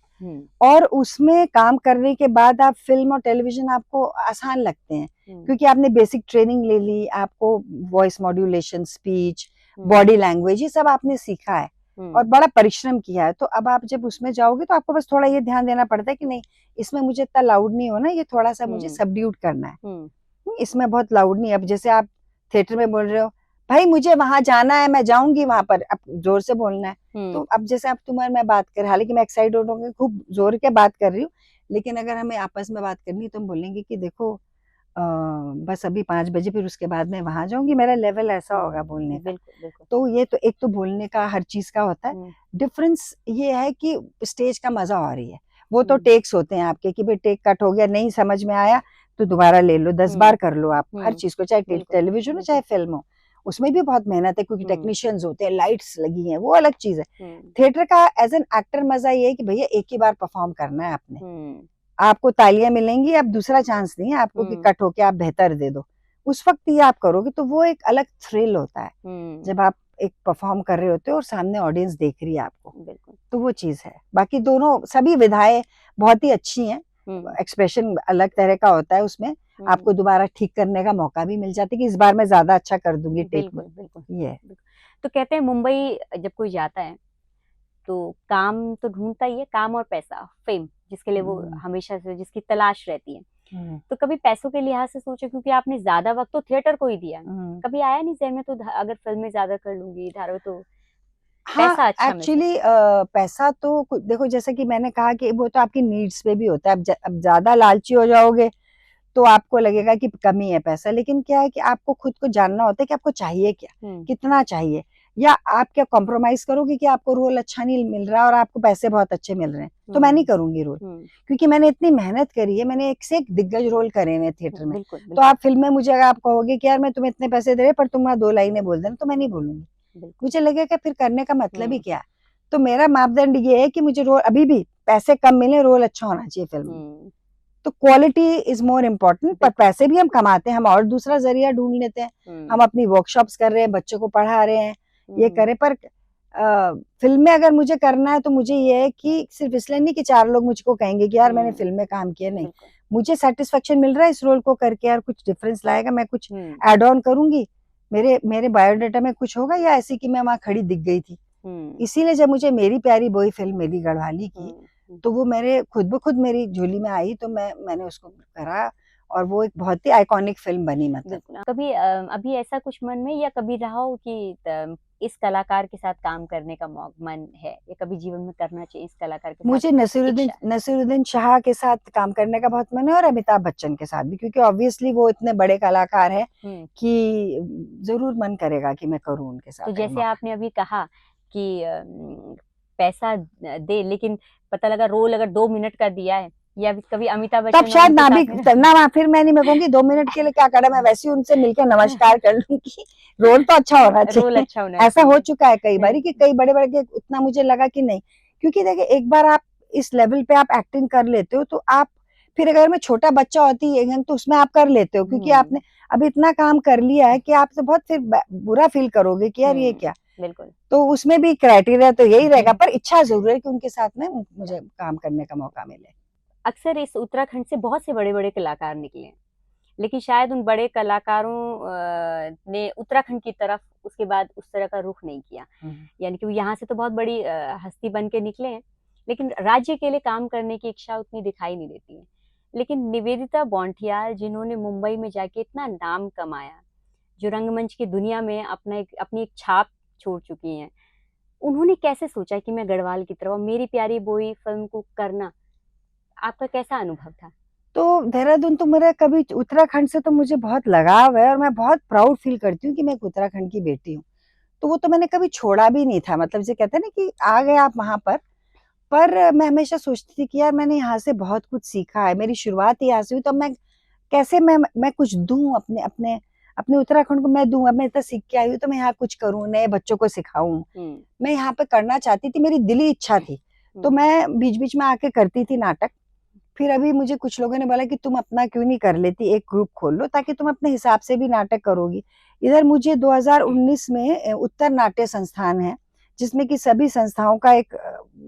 और उसमें काम करने के बाद आप फिल्म और टेलीविजन आपको आसान लगते हैं, क्योंकि आपने बेसिक ट्रेनिंग ले ली, आपको voice modulation, speech, body language, ये सब आपने सीखा है और बड़ा परिश्रम किया है। तो अब आप जब उसमें जाओगे तो आपको बस थोड़ा ये ध्यान देना पड़ता है कि नहीं, इसमें मुझे इतना लाउड नहीं होना, ये थोड़ा सा मुझे सबड्यूट करना है, इसमें बहुत लाउड नहीं। अब जैसे आप थिएटर में बोल रहे हो, भाई मुझे वहां जाना है, मैं जाऊंगी वहां पर, अब जोर से बोलना है। तो अब जैसे आप तुम्हारे मैं बात कर, हालांकि मैं एक्साइटेड होकर खूब जोर के बात कर रही हूँ, लेकिन अगर हमें आपस में बात करनी तो हम बोलेंगे कि देखो बस अभी 5 बजे, फिर उसके बाद मैं वहां जाऊंगी, मेरा लेवल ऐसा होगा बोलने का। तो ये तो एक तो बोलने का हर चीज का होता है डिफरेंस। ये है कि स्टेज का मजा आ रही है, वो तो टेक्स होते हैं आपके कि भाई टेक कट हो गया, नहीं समझ में आया तो दोबारा ले लो, 10 बार कर लो आप हर चीज को, चाहे टेलीविजन हो चाहे फिल्म हो। उसमें भी बहुत मेहनत है, क्योंकि टेक्नीशियंस होते हैं, लाइट्स लगी हैं, वो अलग चीज है। थिएटर का एज एन एक्टर मजा ये है कि भैया एक ही बार परफॉर्म करना है आपने, आपको तालियां मिलेंगी, अब दूसरा चांस नहीं है आपको कि कट होके आप बेहतर दे दो। उस वक्त ये आप करोगे तो वो एक अलग थ्रिल होता है, जब आप एक परफॉर्म कर रहे होते हो और सामने ऑडियंस देख रही है आपको, तो वो चीज है। बाकी दोनों सभी विधाएं बहुत ही अच्छी हैं, एक्सप्रेशन अलग तरह का होता है उसमें, आपको दोबारा ठीक करने का मौका भी मिल जाता है कि इस बार मैं ज्यादा अच्छा कर दूंगी टेक में। ये तो कहते हैं मुंबई जब कोई जाता है तो काम तो ढूंढता ही है, काम और पैसा, फेम, जिसके लिए वो हमेशा से जिसकी तलाश रहती है। तो कभी पैसों के लिहाज से सोचे, क्योंकि आपने ज्यादा वक्त तो थिएटर को ही दिया, कभी आया नहीं जहन में तो अगर फिल्में ज्यादा कर लूंगी, धारो तो पैसा हाँ, अच्छा एक्चुअली पैसा तो देखो, जैसे कि मैंने कहा कि वो तो आपकी नीड्स पे भी होता है। अब ज्यादा लालची हो जाओगे तो आपको लगेगा कि कमी है पैसा, लेकिन क्या है कि आपको खुद को जानना होता है कि आपको चाहिए क्या, कितना चाहिए, या आप क्या कॉम्प्रोमाइज करोगे कि आपको रोल अच्छा नहीं मिल रहा और आपको पैसे बहुत अच्छे मिल रहे हैं, तो मैं नहीं करूंगी रोल, क्योंकि मैंने इतनी मेहनत करी है, मैंने एक से एक दिग्गज रोल करे हैं थिएटर में। तो आप फिल्म में मुझे अगर आप कहोगे कि यार मैं तुम्हें इतने पैसे दे रहे पर तुम वहां 2 लाइनें बोल देना, तो मैं नहीं बोलूंगी, मुझे लगेगा फिर करने का मतलब ही क्या। तो मेरा मापदंड ये है कि मुझे रोल अभी भी पैसे कम मिले, रोल अच्छा होना चाहिए फिल्म में। तो क्वालिटी इज मोर इम्पोर्टेंट, पर पैसे भी हम कमाते हैं, हम और दूसरा जरिया ढूंढ लेते हैं, हम अपनी वर्कशॉप्स कर रहे हैं, बच्चों को पढ़ा रहे हैं, ये करें। पर फिल्म में अगर मुझे करना है तो मुझे ये है कि सिर्फ इसलिए नहीं कि 4 लोग मुझको कहेंगे कि यार मैंने फिल्म में काम किया, नहीं, मुझे सेटिस्फेक्शन मिल रहा है इस रोल को करके, यार कुछ डिफरेंस लाएगा, मैं कुछ एड ऑन करूंगी, मेरे बायोडाटा में कुछ होगा, या ऐसी कि मैं वहां खड़ी दिख गई थी। इसीलिए जब मुझे मेरी प्यारी बोई फिल्म मेरी गढ़वाली की, तो वो मेरे खुद ब खुद मेरी झोली में आई, तो मैंने उसको करा, और वो एक बहुत ही आइकॉनिक फिल्म बनी। मतलब कभी अभी ऐसा कुछ मन में या कभी रहा हो कि इस कलाकार के साथ काम करने का मन है, या कभी जीवन में करना चाहिए इस कलाकार के साथ? मुझे नसीरुद्दीन शाह के साथ काम करने का बहुत मन है, और अमिताभ बच्चन के साथ भी, क्योंकि ऑब्वियसली वो इतने बड़े कलाकार हैं कि जरूर मन करेगा कि मैं करूं उनके साथ। तो जैसे आपने अभी कहा कि पैसा दे, लेकिन पता लगा रोल अगर 2 मिनट का दिया है, या कभी अमिताभ बच्चन, तब शायद ना भी ना, फिर मैं नहीं, मैं कहूंगी 2 मिनट के लिए क्या करा, मैं वैसे ही उनसे मिलकर नमस्कार कर लूंगी। रोल तो अच्छा होना चाहिए, रोल अच्छा होना ऐसा हो चुका है कई बार कि कई बड़े बड़े के उतना मुझे लगा कि नहीं, क्योंकि देखिए एक बार आप इस लेवल पे आप एक्टिंग कर लेते हो तो आप फिर अगर मैं छोटा बच्चा होती यंग तो उसमें आप कर लेते हो, क्योंकि आपने अब इतना काम कर लिया है कि आप तो बहुत फिर बुरा फील करोगे कि यार ये क्या। बिल्कुल। तो उसमें भी क्राइटेरिया तो यही रहेगा, पर इच्छा जरूर है कि उनके साथ में मुझे काम करने का मौका मिले। अक्सर इस उत्तराखंड से बहुत से बड़े बड़े कलाकार निकले हैं, लेकिन शायद उन बड़े कलाकारों ने उत्तराखंड की तरफ उसके बाद उस तरह का रुख नहीं किया। यानी कि वो यहाँ से तो बहुत बड़ी हस्ती बन के निकले हैं, लेकिन राज्य के लिए काम करने की इच्छा उतनी दिखाई नहीं देती है। लेकिन निवेदिता बौंठियाल, जिन्होंने मुंबई में जाके इतना नाम कमाया, जो रंगमंच की दुनिया में अपनी एक छाप छोड़ चुकी हैं, उन्होंने कैसे सोचा कि मैं गढ़वाल की तरफ मेरी प्यारी बोई फिल्म को करना? आपका कैसा अनुभव था? तो देहरादून तो मेरा कभी, उत्तराखंड से तो मुझे बहुत लगाव है और मैं बहुत प्राउड फील करती हूँ कि मैं एक उत्तराखंड की बेटी हूँ। तो वो तो मैंने कभी छोड़ा भी नहीं था, मतलब जैसे कहते हैं ना कि आ गए आप वहां पर मैं हमेशा सोचती थी कि यार मैंने यहाँ से बहुत कुछ सीखा है, मेरी शुरुआत ही यहाँ से हुई, तो मैं कैसे मैं कुछ दूं अपने अपने अपने उत्तराखंड को मैं दूं। अब मैं इतना सीख के आई हूँ तो मैं यहाँ कुछ करूँ, नए बच्चों को सिखाऊं। मैं यहाँ पे करना चाहती थी, मेरी दिली इच्छा थी। तो मैं बीच बीच में आके करती थी नाटक। फिर अभी मुझे कुछ लोगों ने बोला कि तुम अपना क्यों नहीं कर लेती, एक ग्रुप खोल लो ताकि तुम अपने हिसाब से भी नाटक करोगी। इधर मुझे 2019 में उत्तर नाट्य संस्थान है, जिसमें कि सभी संस्थाओं का एक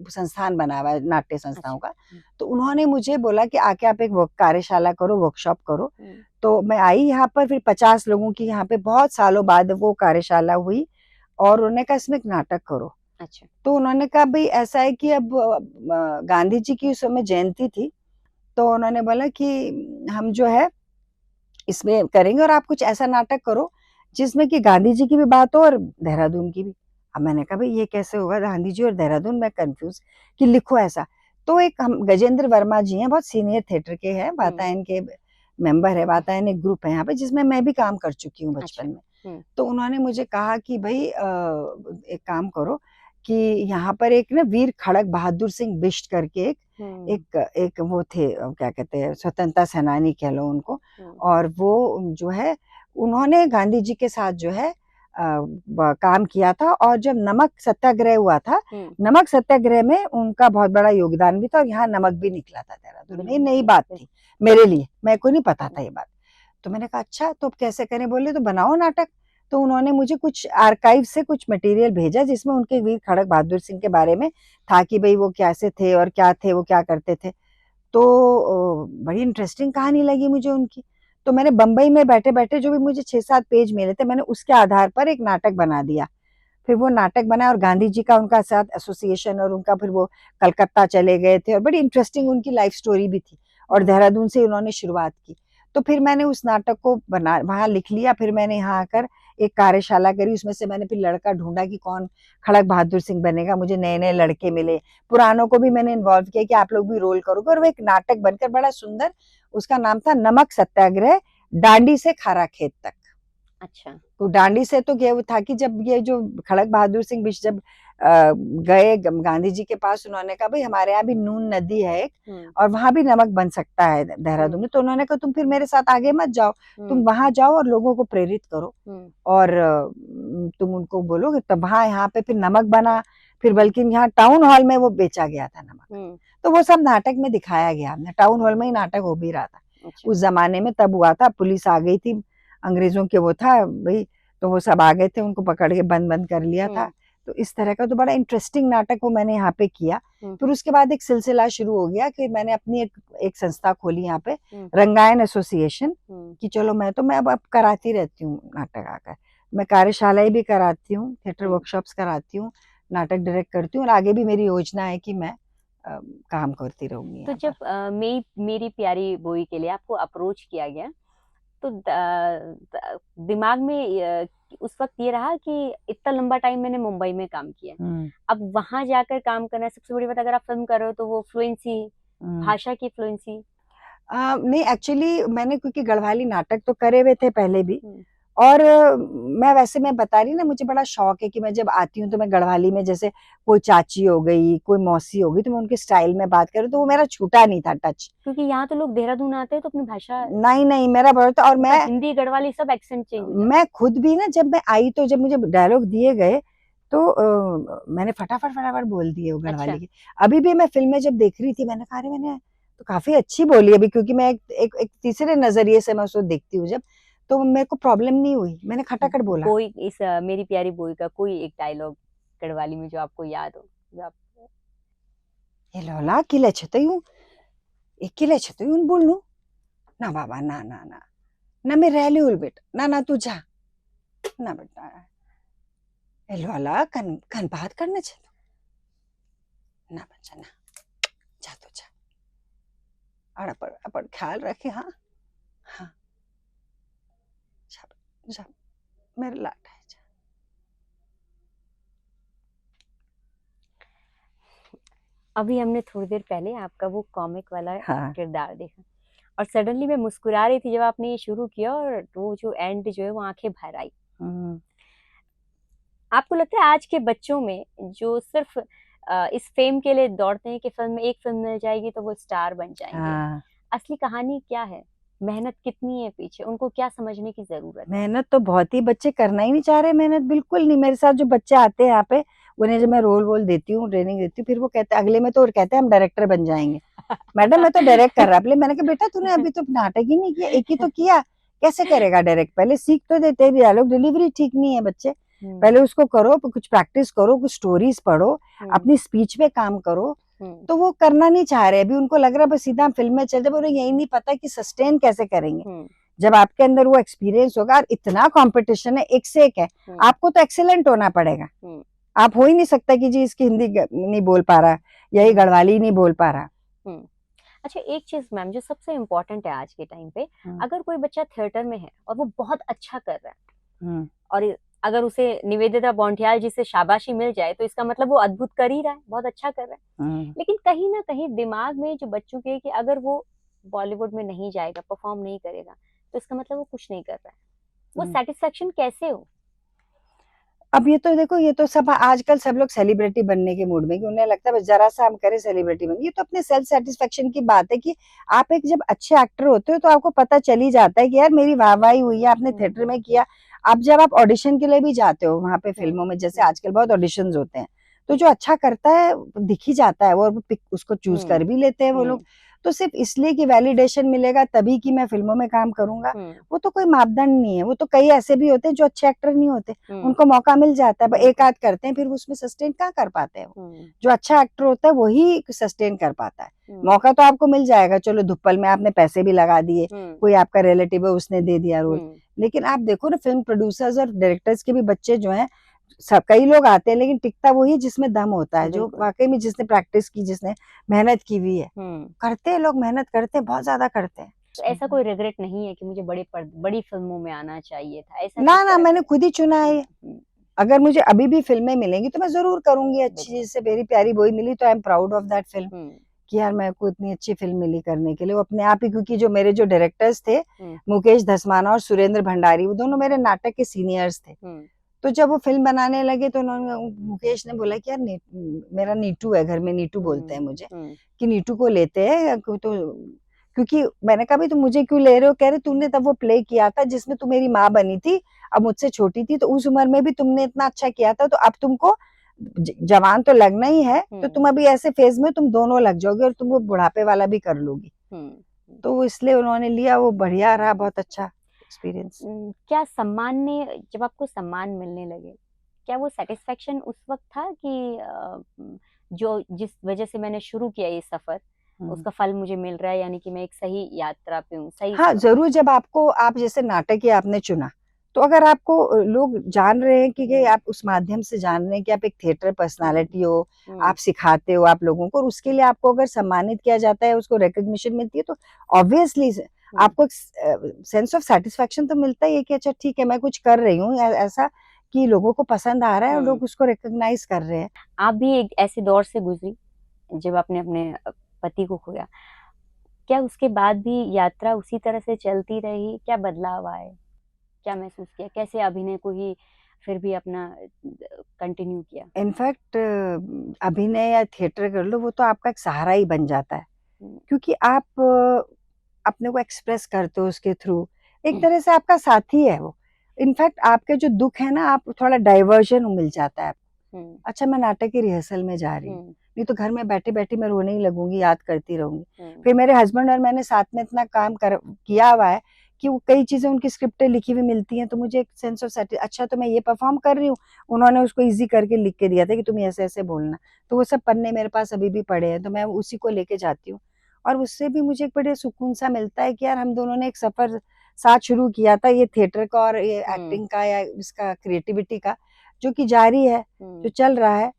संस्थान बना हुआ है, नाट्य संस्थाओं का। तो उन्होंने मुझे बोला कि आके आप एक कार्यशाला करो, वर्कशॉप करो। तो मैं आई यहाँ पर, फिर 50 लोगों की यहाँ पे बहुत सालों बाद वो कार्यशाला हुई और उन्होंने कहा इसमें एक नाटक करो। अच्छा। तो उन्होंने कहा भाई ऐसा है कि अब गांधी जी की उस समय जयंती थी, तो उन्होंने बोला कि हम जो है इसमें करेंगे और आप कुछ ऐसा नाटक करो जिसमें कि गांधी जी की भी बात हो और देहरादून की भी। अब मैंने कहा भाई ये कैसे होगा, गांधी जी और देहरादून, मैं कंफ्यूज कि लिखो ऐसा। तो एक हम गजेंद्र वर्मा जी हैं, बहुत सीनियर थिएटर के हैं, वातायन के मेंबर है, वातायन एक ग्रुप है यहाँ पे जिसमें मैं भी काम कर चुकी हूँ बचपन में। तो उन्होंने मुझे कहा कि भाई एक काम करो कि यहाँ पर एक ना वीर खड़क बहादुर सिंह बिष्ट करके एक वो थे, क्या कहते हैं, स्वतंत्रता सेनानी कह लो उनको। और वो जो है उन्होंने गांधी जी के साथ जो है काम किया था, और जब नमक सत्याग्रह हुआ था, नमक सत्याग्रह में उनका बहुत बड़ा योगदान भी था, और यहाँ नमक भी निकला था देहरादून में। नई बात थी मेरे लिए, मेरे को नहीं पता था ये बात। तो मैंने कहा अच्छा तो अब कैसे करें, बोले तो बनाओ नाटक। तो उन्होंने मुझे कुछ आर्काइव से कुछ मटेरियल भेजा जिसमें उनके वीर खड़क बहादुर सिंह के बारे में था कि भाई वो कैसे थे और क्या थे, वो क्या करते थे। तो बड़ी इंटरेस्टिंग कहानी लगी मुझे उनकी। तो मैंने बंबई में बैठे बैठे जो भी मुझे 6-7 पेज मिले थे, मैंने उसके आधार पर एक नाटक बना दिया। फिर वो नाटक बना और गांधी जी का उनका साथ एसोसिएशन, और उनका फिर वो कलकत्ता चले गए थे और बड़ी इंटरेस्टिंग उनकी लाइफ स्टोरी भी थी, और देहरादून से उन्होंने शुरुआत की। तो फिर मैंने उस नाटक को बना वहां लिख लिया। फिर मैंने यहाँ आकर एक कार्यशाला करी, उसमें से मैंने फिर लड़का ढूंढा कि कौन खड़क बहादुर सिंह बनेगा। मुझे नए नए लड़के मिले, पुरानों को भी मैंने इन्वॉल्व किया कि आप लोग भी रोल करोगे, और वो एक नाटक बनकर बड़ा सुंदर, उसका नाम था नमक सत्याग्रह, डांडी से खारा खेत तक। अच्छा। तो डांडी से तो ये था कि जब ये जो खड़क बहादुर सिंह बिष्ट जब गए गांधी जी के पास, उन्होंने कहा भाई हमारे यहाँ भी नून नदी है एक, और वहां भी नमक बन सकता है देहरादून में। तो उन्होंने कहा तुम फिर मेरे साथ आगे मत जाओ, तुम वहां जाओ और लोगों को प्रेरित करो, और तुम उनको बोलोगे। तब वहां यहाँ पे फिर नमक बना। फिर बल्कि यहाँ टाउन हॉल में वो बेचा गया था नमक। तो वो सब नाटक में दिखाया गया, हमने टाउन हॉल में ही नाटक हो भी रहा था। उस जमाने में तब हुआ था, पुलिस आ गई थी, अंग्रेजों के वो था भाई, तो वो सब आ गए थे, उनको पकड़ के बंद बंद कर लिया था। तो इस तरह का तो बड़ा इंटरेस्टिंग नाटक वो मैंने यहाँ पे किया। फिर उसके बाद एक सिलसिला शुरू हो गया कि मैंने अपनी एक संस्था खोली यहाँ पे, रंगायन एसोसिएशन, कि चलो मैं अब कराती रहती हूँ नाटक आकर। मैं कार्यशालाएं भी कराती हूँ, थिएटर वर्कशॉप्स कराती हूँ, नाटक डायरेक्ट करती हूँ, और आगे भी मेरी योजना है कि मैं काम करती रहूंगी। तो जब मेरी प्यारी बोई के लिए आपको अप्रोच किया गया, तो दिमाग में उस वक्त ये रहा कि इतना लंबा टाइम मैंने मुंबई में काम किया, अब वहां जाकर काम करना, सबसे बड़ी बात अगर आप फिल्म कर रहे हो तो वो फ्लुएंसी, भाषा की फ्लुएंसी। नहीं, एक्चुअली मैंने क्योंकि गढ़वाली नाटक तो करे हुए थे पहले भी, और मैं बता रही ना, मुझे बड़ा शौक है कि मैं जब आती हूँ तो मैं गढ़वाली में, जैसे कोई चाची हो गई, कोई मौसी हो गई, तो मैं उनके स्टाइल में बात करूँ, तो वो मेरा छूटा नहीं था टच। क्योंकि यहाँ तो लोग देहरादून आते हैं तो अपनी भाषा नहीं मेरा बड़ा, और मैं हिंदी गढ़वाली सब एक्सेंट चेंज, मैं खुद भी ना, जब मैं आई तो जब मुझे डायलॉग दिए गए तो मैंने फटाफट बोल दिए वो गढ़वाली के। अभी भी मैं फिल्म में जब देख रही थी, मैंने कहा मैंने तो काफी अच्छी बोली अभी, क्योंकि मैं एक तीसरे नजरिए से मैं उसको देखती हूँ जब, तो मेरे को प्रॉब्लम नहीं हुई, मैंने खटाखट बोला। कोई इस मेरी प्यारी बोई का कोई एक डायलॉग कड़वाली में जो आपको याद हो, जो आप हेलोला किले छतयू एक किले छतयू बोलनू ना बाबा ना ना ना ना मैं रैली उल बेटा ना ना तू जा ना बेटा हेलोला कन कन बात करने चलो ना बच्चा ना जा तो जा और अपन अपन ख्याल रखे। हाँ हाँ जा जा मेरे लाट है जा। अभी हमने थोड़ी देर पहले आपका वो कॉमिक वाला हाँ किरदार देखा और सडनली मैं मुस्कुरा रही थी जब आपने ये शुरू किया और वो जो एंड जो है वो आंखें भर आई। आपको लगता है आज के बच्चों में जो सिर्फ इस फेम के लिए दौड़ते हैं कि फिल्म में एक फिल्म मिल जाएगी तो वो स्टार बन जाएंगे, हाँ असली कहानी क्या है, मेहनत कितनी है पीछे, उनको क्या समझने की जरूरत है? मेहनत तो बहुत ही बच्चे करना ही नहीं चाह रहे, मेहनत बिल्कुल नहीं। मेरे साथ जो बच्चे आते हैं यहाँ पे, उन्हें जब मैं रोल देती हूँ, ट्रेनिंग देती हूँ, फिर वो कहते हैं अगले में तो और कहते हैं हम डायरेक्टर बन जाएंगे। मैडम मैं तो डायरेक्ट कर रहा, मैंने कहा बेटा तूने अभी तो नाटक ही नहीं किया, एक ही तो किया, कैसे करेगा डायरेक्ट? पहले सीख तो देते, डायलॉग डिलीवरी ठीक नहीं है बच्चे, पहले उसको करो, कुछ प्रैक्टिस करो, कुछ स्टोरीज पढ़ो, अपनी स्पीच पे काम करो। तो वो करना नहीं चाह रहे, अभी उनको लग रहा है बस सीधा फिल्म में चल जाए, उन्हें यही नहीं पता कि सस्टेन कैसे करेंगे। जब आपके अंदर वो एक्सपीरियंस होगा, और इतना कंपटीशन है, एक से एक है, आपको तो एक्सीलेंट होना पड़ेगा। आप हो ही नहीं सकता कि जी इसकी हिंदी नहीं बोल पा रहा, यही गढ़वाली नहीं बोल पा रहा। अच्छा एक चीज मैम जो सबसे इम्पोर्टेंट है आज के टाइम पे, अगर कोई बच्चा थिएटर में है और वो बहुत अच्छा कर रहा है और अगर उसे निवेदिता बौंठियाल जी से शाबाशी मिल जाए तो इसका मतलब वो अद्भुत कर ही रहा है, बहुत अच्छा कर रहा है। लेकिन कहीं ना कहीं दिमाग में जो बच्चों के कि अगर वो बॉलीवुड में नहीं जाएगा, परफॉर्म नहीं करेगा, तो इसका मतलब वो कुछ नहीं कर रहा है। वो सेटिस्फेक्शन कैसे हो? अब ये तो देखो, ये तो सब आजकल सब लोग सेलिब्रिटी बनने के मूड में, कि उन्हें लगता है जरा सा हम करें सेलिब्रिटी बन। ये तो अपने सेल्फ सेटिस्फेक्शन की बात है कि आप एक जब अच्छे एक्टर होते हो तो आपको पता चल ही जाता है कि यार मेरी वाहवाही हुई है, आपने थिएटर में किया। अब जब आप ऑडिशन के लिए भी जाते हो वहां पे फिल्मों में, जैसे आजकल बहुत ऑडिशन होते हैं, तो जो अच्छा करता है दिख ही जाता है, वो उसको चूज कर भी लेते हैं वो लोग। तो सिर्फ इसलिए कि वैलिडेशन मिलेगा तभी कि मैं फिल्मों में काम करूंगा, वो तो कोई मापदंड नहीं है। वो तो कई ऐसे भी होते हैं जो अच्छे एक्टर नहीं होते, उनको मौका मिल जाता है, एक आध करते हैं, फिर उसमें सस्टेन कहाँ कर पाते हैं। जो अच्छा एक्टर होता है वही सस्टेन कर पाता है। मौका तो आपको मिल जाएगा, चलो धुप्पल में आपने पैसे भी लगा दिए, कोई आपका रिलेटिव है उसने दे दिया रोल, लेकिन आप देखो ना फिल्म प्रोड्यूसर्स और डायरेक्टर्स के भी बच्चे जो हैं, सब कई लोग आते हैं, लेकिन टिकता वही जिसमें दम होता है, जो वाकई में जिसने प्रैक्टिस की, जिसने मेहनत की हुई है। करते हैं लोग, मेहनत करते हैं, बहुत ज्यादा करते हैं। तो ऐसा कोई रिग्रेट नहीं है कि मुझे बड़ी फिल्मों में आना चाहिए था, ऐसा ना ना, मैंने खुद ही चुना है। अगर मुझे अभी भी फिल्में मिलेंगी तो मैं जरूर करूंगी अच्छी, जैसे मेरी प्यारी बोई मिली तो I am proud of that film, कि यार मेरे को इतनी अच्छी फिल्म मिली करने के लिए। वो अपने आप ही, क्योंकि जो मेरे जो डायरेक्टर्स थे मुकेश धसमाना और सुरेंद्र भंडारी, वो दोनों मेरे नाटक के सीनियर्स थे। तो जब वो फिल्म बनाने लगे तो उन्होंने, मुकेश ने बोला कि यार मेरा नीटू है घर में, नीटू बोलते हैं मुझे, कि नीटू को लेते हैं। तो क्योंकि मैंने कहा भाई तुम मुझे क्यों ले रहे हो? कह रहे तूने तब वो प्ले किया था जिसमें तू मेरी माँ बनी थी, अब मुझसे छोटी थी, तो उस उम्र में भी तुमने इतना अच्छा किया था, तो अब तुमको जवान तो लगना ही है, तो तुम अभी ऐसे फेज में तुम दोनों लग जाओगे और तुम वो बुढ़ापे वाला भी कर लोगी। तो इसलिए उन्होंने लिया, वो बढ़िया रहा, बहुत अच्छा एक्सपीरियंस। क्या सम्मान ने, जब आपको सम्मान मिलने लगे, क्या वो सेटिस्फेक्शन उस वक्त था कि जो जिस वजह से मैंने शुरू किया ये सफर, उसका फल मुझे मिल रहा है, यानी कि मैं एक सही यात्रा पे हूँ, सही? हाँ जरूर, जब आपको, आप जैसे नाटक ही आपने चुना, तो अगर आपको लोग जान रहे हैं कि आप उस माध्यम से जान रहे हैं कि आप एक थिएटर पर्सनालिटी हो, आप सिखाते हो आप लोगों को, और उसके लिए आपको अगर सम्मानित किया जाता है, उसको रिकॉग्निशन मिलती है, तो ऑब्वियसली आपको सेंस ऑफ सेटिस्फेक्शन तो मिलता ही है कि अच्छा ठीक है मैं कुछ कर रही हूँ ऐसा कि लोगों को पसंद आ रहा है और लोग उसको रिकॉग्नाइज कर रहे हैं। आप भी एक ऐसे दौर से गुजरी जब आपने अपने पति को खोया, क्या उसके बाद भी यात्रा उसी तरह से चलती रही? क्या बदलाव आए, क्या महसूस किया, कैसे अभिनय को ही फिर भी अपना कंटिन्यू किया? इनफैक्ट अभिनय या थिएटर कर लो, वो तो आपका एक सहारा ही बन जाता है, क्योंकि आप अपने को एक्सप्रेस करते हो उसके थ्रू, एक तरह से आपका साथी है वो। इनफैक्ट आपके जो दुख है ना, आप थोड़ा डाइवर्जन मिल जाता है, अच्छा मैं नाटक की रिहर्सल में जा रही हूँ, नहीं तो घर में बैठे बैठे मैं रोने ही लगूंगी, याद करती रहूंगी। फिर मेरे हस्बैंड और मैंने साथ में इतना काम किया हुआ है कि वो कई चीजें उनकी स्क्रिप्टें लिखी हुई मिलती हैं, तो मुझे एक सेंस ऑफ अच्छा तो मैं ये परफॉर्म कर रही हूँ, उन्होंने उसको इजी करके लिख के दिया था कि तुम ऐसे ऐसे बोलना, तो वो सब पन्ने मेरे पास अभी भी पड़े हैं, तो मैं उसी को लेके जाती हूँ। और उससे भी मुझे एक बड़े सुकून सा मिलता है कि यार हम दोनों ने एक सफर साथ शुरू किया था, ये थिएटर का और ये एक्टिंग का या इसका क्रिएटिविटी का, जो कि जारी है, जो चल रहा है।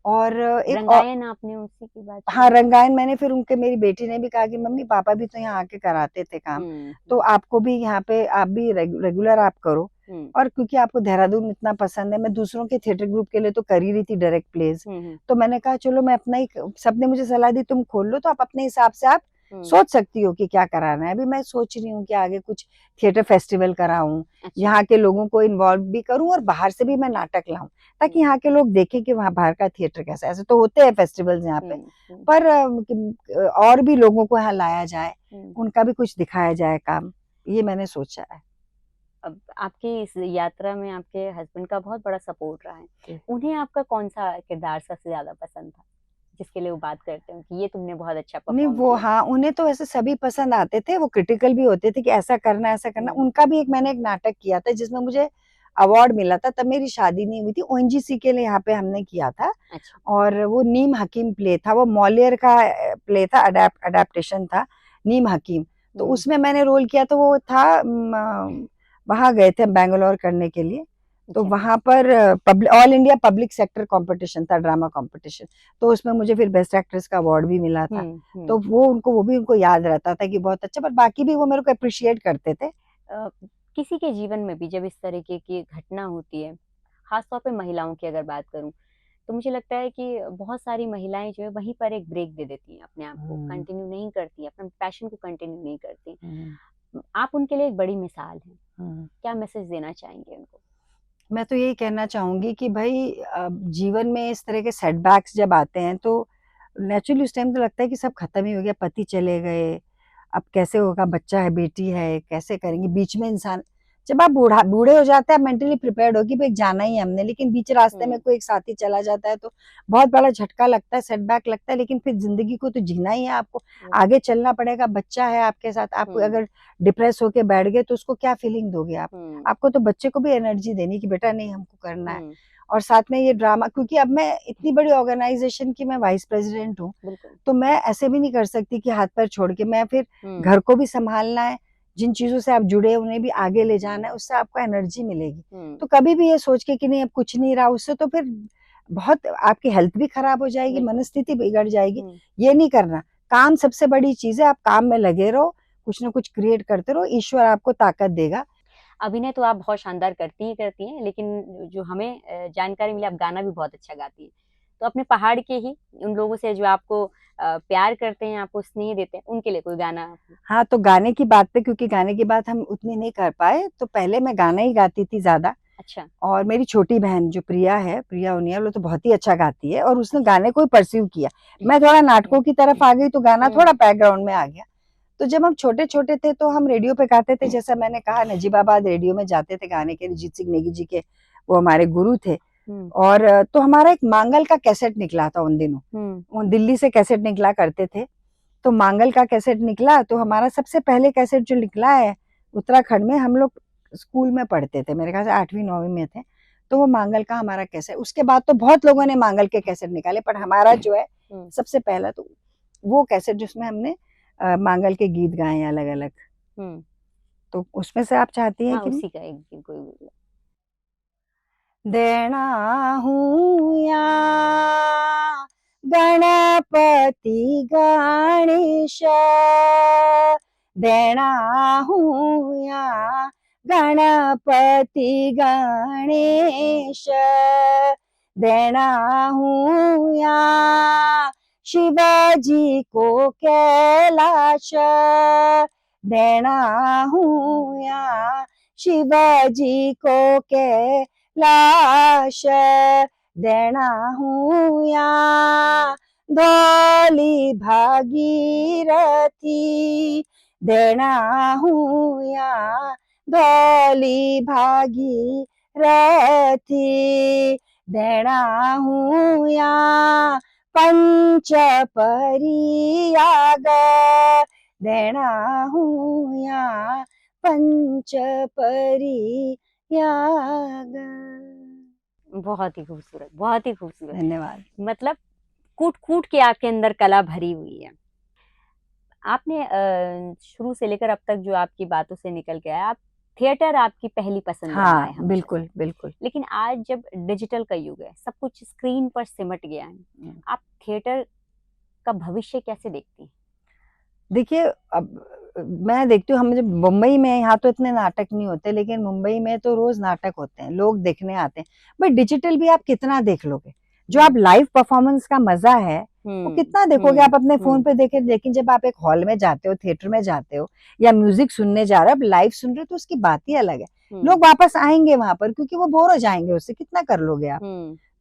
और एक रंगायन आपने उसी की बात हाँ रंगायन मैंने फिर उनके, मेरी बेटी ने भी कहा कि मम्मी पापा भी तो यहाँ आके कराते थे काम, तो आपको भी यहाँ पे आप भी रेगुलर आप करो। और क्योंकि आपको देहरादून इतना पसंद है, मैं दूसरों के थिएटर ग्रुप के लिए तो कर ही रही थी डायरेक्ट प्लेज, तो मैंने कहा चलो मैं अपना ही, सबने मुझे सलाह दी तुम खोल लो, तो आप अपने हिसाब से आप सोच सकती हो कि क्या कराना है। अभी मैं सोच रही हूँ कि आगे कुछ थिएटर फेस्टिवल कराऊं, यहाँ के लोगों को इन्वॉल्व भी करूं और बाहर से भी मैं नाटक लाऊं, ताकि यहाँ के लोग देखें कि वहाँ बाहर का थिएटर कैसा है। ऐसे तो होते हैं फेस्टिवल्स यहाँ पे, पर और भी लोगों को यहाँ लाया जाए, उनका भी कुछ दिखाया जाए काम, ये मैंने सोचा है। अब आपकी इस यात्रा में आपके हस्बैंड का बहुत बड़ा सपोर्ट रहा है, उन्हें आपका कौन सा किरदार सबसे ज्यादा पसंद था, जिसके लिए वो बात करते हैं कि ये तुमने बहुत अच्छा नहीं परफॉर्म वो किया? हाँ, उन्हें तो ऐसे सभी पसंद आते थे, वो क्रिटिकल भी होते थे कि ऐसा करना ऐसा करना। उनका भी मैंने एक नाटक किया था जिसमें मुझे अवार्ड मिला था, तब मेरी शादी नहीं हुई थी, ओएनजीसी के लिए यहाँ पे हमने किया था। और वो नीम हकीम प्ले था, वो मॉलियर का प्ले था, अडेप्टेशन था नीम हकीम, तो उसमें मैंने रोल किया। तो वो था वहां गए थे हम बैंगलोर करने के लिए, तो वहां पर all India public sector competition था, ड्रामा कंपटीशन, तो उसमें मुझे फिर बेस्ट एक्ट्रेस का अवार्ड भी मिला था। तो वो भी उनको याद रहता था कि बहुत अच्छा, पर बाकी भी वो मेरे को अप्रिशिएट करते थे। किसी के जीवन में भी जब इस तरीके की घटना होती है, खासतौर पे महिलाओं की अगर बात करूं, तो मुझे लगता है कि बहुत सारी महिलाएं जो है वहीं पर एक ब्रेक दे देती हैं, अपने आप को कंटिन्यू नहीं करती, अपने पैशन को कंटिन्यू नहीं करती। आप उनके लिए एक बड़ी मिसाल हैं। क्या मैसेज देना चाहेंगे उनको? मैं तो यही कहना चाहूंगी कि भाई जीवन में इस तरह के सेटबैक्स जब आते हैं तो नेचुरली उस टाइम तो लगता है कि सब खत्म ही हो गया, पति चले गए, अब कैसे होगा, बच्चा है, बेटी है, कैसे करेंगे। बीच में इंसान जब आप बूढ़े हो जाते हैं, आप मेंटली प्रिपेयर्ड हो कि भाई जाना ही है हमने, लेकिन बीच रास्ते में कोई एक साथी चला जाता है तो बहुत बड़ा झटका लगता है, सेटबैक लगता है, लेकिन फिर जिंदगी को तो जीना ही है, आपको आगे चलना पड़ेगा। बच्चा है आपके साथ, आप अगर डिप्रेस होके बैठ गए तो उसको क्या फीलिंग दोगे आप? आपको तो बच्चे को भी एनर्जी देनी कि बेटा नहीं हमको करना है। और साथ में ये ड्रामा, क्योंकि अब मैं इतनी बड़ी ऑर्गेनाइजेशन की मैं वाइस प्रेसिडेंट हूँ, तो मैं ऐसे भी नहीं कर सकती कि हाथ पैर छोड़ के, मैं फिर घर को भी संभालना है, जिन चीजों से आप जुड़े उन्हें भी आगे ले जाना है, उससे आपको एनर्जी मिलेगी। तो कभी भी ये सोच के कि नहीं अब कुछ नहीं रहा, उससे तो फिर बहुत आपकी हेल्थ भी खराब हो जाएगी, मनस्थिति बिगड़ जाएगी। ये नहीं करना, काम सबसे बड़ी चीज है, आप काम में लगे रहो, कुछ ना कुछ क्रिएट करते रहो, ईश्वर आपको ताकत देगा। अभिनय तो आप बहुत शानदार करती हैं, लेकिन जो हमें जानकारी मिली, आप गाना भी बहुत अच्छा गाती हैं। तो अपने पहाड़ के ही उन लोगों से जो आपको प्यार करते हैं, आपको स्नेह देते हैं, उनके लिए कोई गाना? हाँ, तो गाने की बात पे, क्योंकि गाने की बात हम उतनी नहीं कर पाए, तो पहले मैं गाना ही गाती थी ज्यादा। अच्छा। और मेरी छोटी बहन जो प्रिया है, प्रिया उनियाल, वो तो बहुत ही अच्छा गाती है और उसने गाने को ही परस्यू किया। मैं थोड़ा नाटकों की तरफ आ गई तो गाना थोड़ा बैकग्राउंड में आ गया। तो जब हम छोटे छोटे थे तो हम रेडियो पे गाते थे, जैसा मैंने कहा नजीबाबाद रेडियो में जाते थे गाने के, अरिजीत सिंह नेगी जी के वो हमारे गुरु थे। और तो हमारा एक मांगल का कैसेट निकला था उन दिनों, दिल्ली से कैसेट निकला करते थे, तो मांगल का कैसेट निकला, तो हमारा सबसे पहले कैसेट जो निकला है उत्तराखंड में, हम लोग स्कूल में पढ़ते थे, मेरे ख्याल से 8वीं 9वीं में थे, तो वो मांगल का हमारा कैसेट, उसके बाद तो बहुत लोगों ने मांगल के कैसेट निकाले, पर हमारा जो है सबसे पहला तो वो कैसेट जिसमें हमने मांगल के गीत गाए हैं अलग अलग। तो उसमें से आप चाहती हैं? हाँ, उसी का एक गीत कोई। देना हूँ या गणपति गणेश, देना हूँ या गणपति गणेश, देना हूँ या शिवाजी को कैलाश, देना हूँ या शिवाजी को कैलाश, देना हूँ या धौली भागीरथी, देना हूँ या धौली भागीरथी, देना हूँ या पंच परियाग, देना हूँ या पंच परियाग। बहुत ही खूबसूरत, बहुत ही खूबसूरत। धन्यवाद। मतलब कूट कूट के आपके अंदर कला भरी हुई है। आपने शुरू से लेकर अब तक जो आपकी बातों से निकल के आया, आप थिएटर आपकी पहली पसंद रहा है हाँ हमेशा बिल्कुल से। बिल्कुल। लेकिन आज जब डिजिटल का युग है, सब कुछ स्क्रीन पर सिमट गया है, आप थिएटर का भविष्य कैसे देखती हैं? देखिए अब मैं देखती हूँ, हम जब मुंबई में, यहाँ तो इतने नाटक नहीं होते, लेकिन मुंबई में तो रोज नाटक होते हैं, लोग देखने आते हैं। बट डिजिटल भी आप कितना देख लोगे? जो आप लाइव परफॉर्मेंस का मजा है वो कितना देखोगे आप अपने फोन पे देखे। लेकिन जब आप एक हॉल में जाते हो, थिएटर में जाते हो, या म्यूजिक सुनने जा रहे हो, आप लाइव सुन रहे हो, तो उसकी बात ही अलग है। लोग वापस आएंगे वहां पर, क्योंकि वो बोर हो जाएंगे उससे, कितना कर लोगे आप।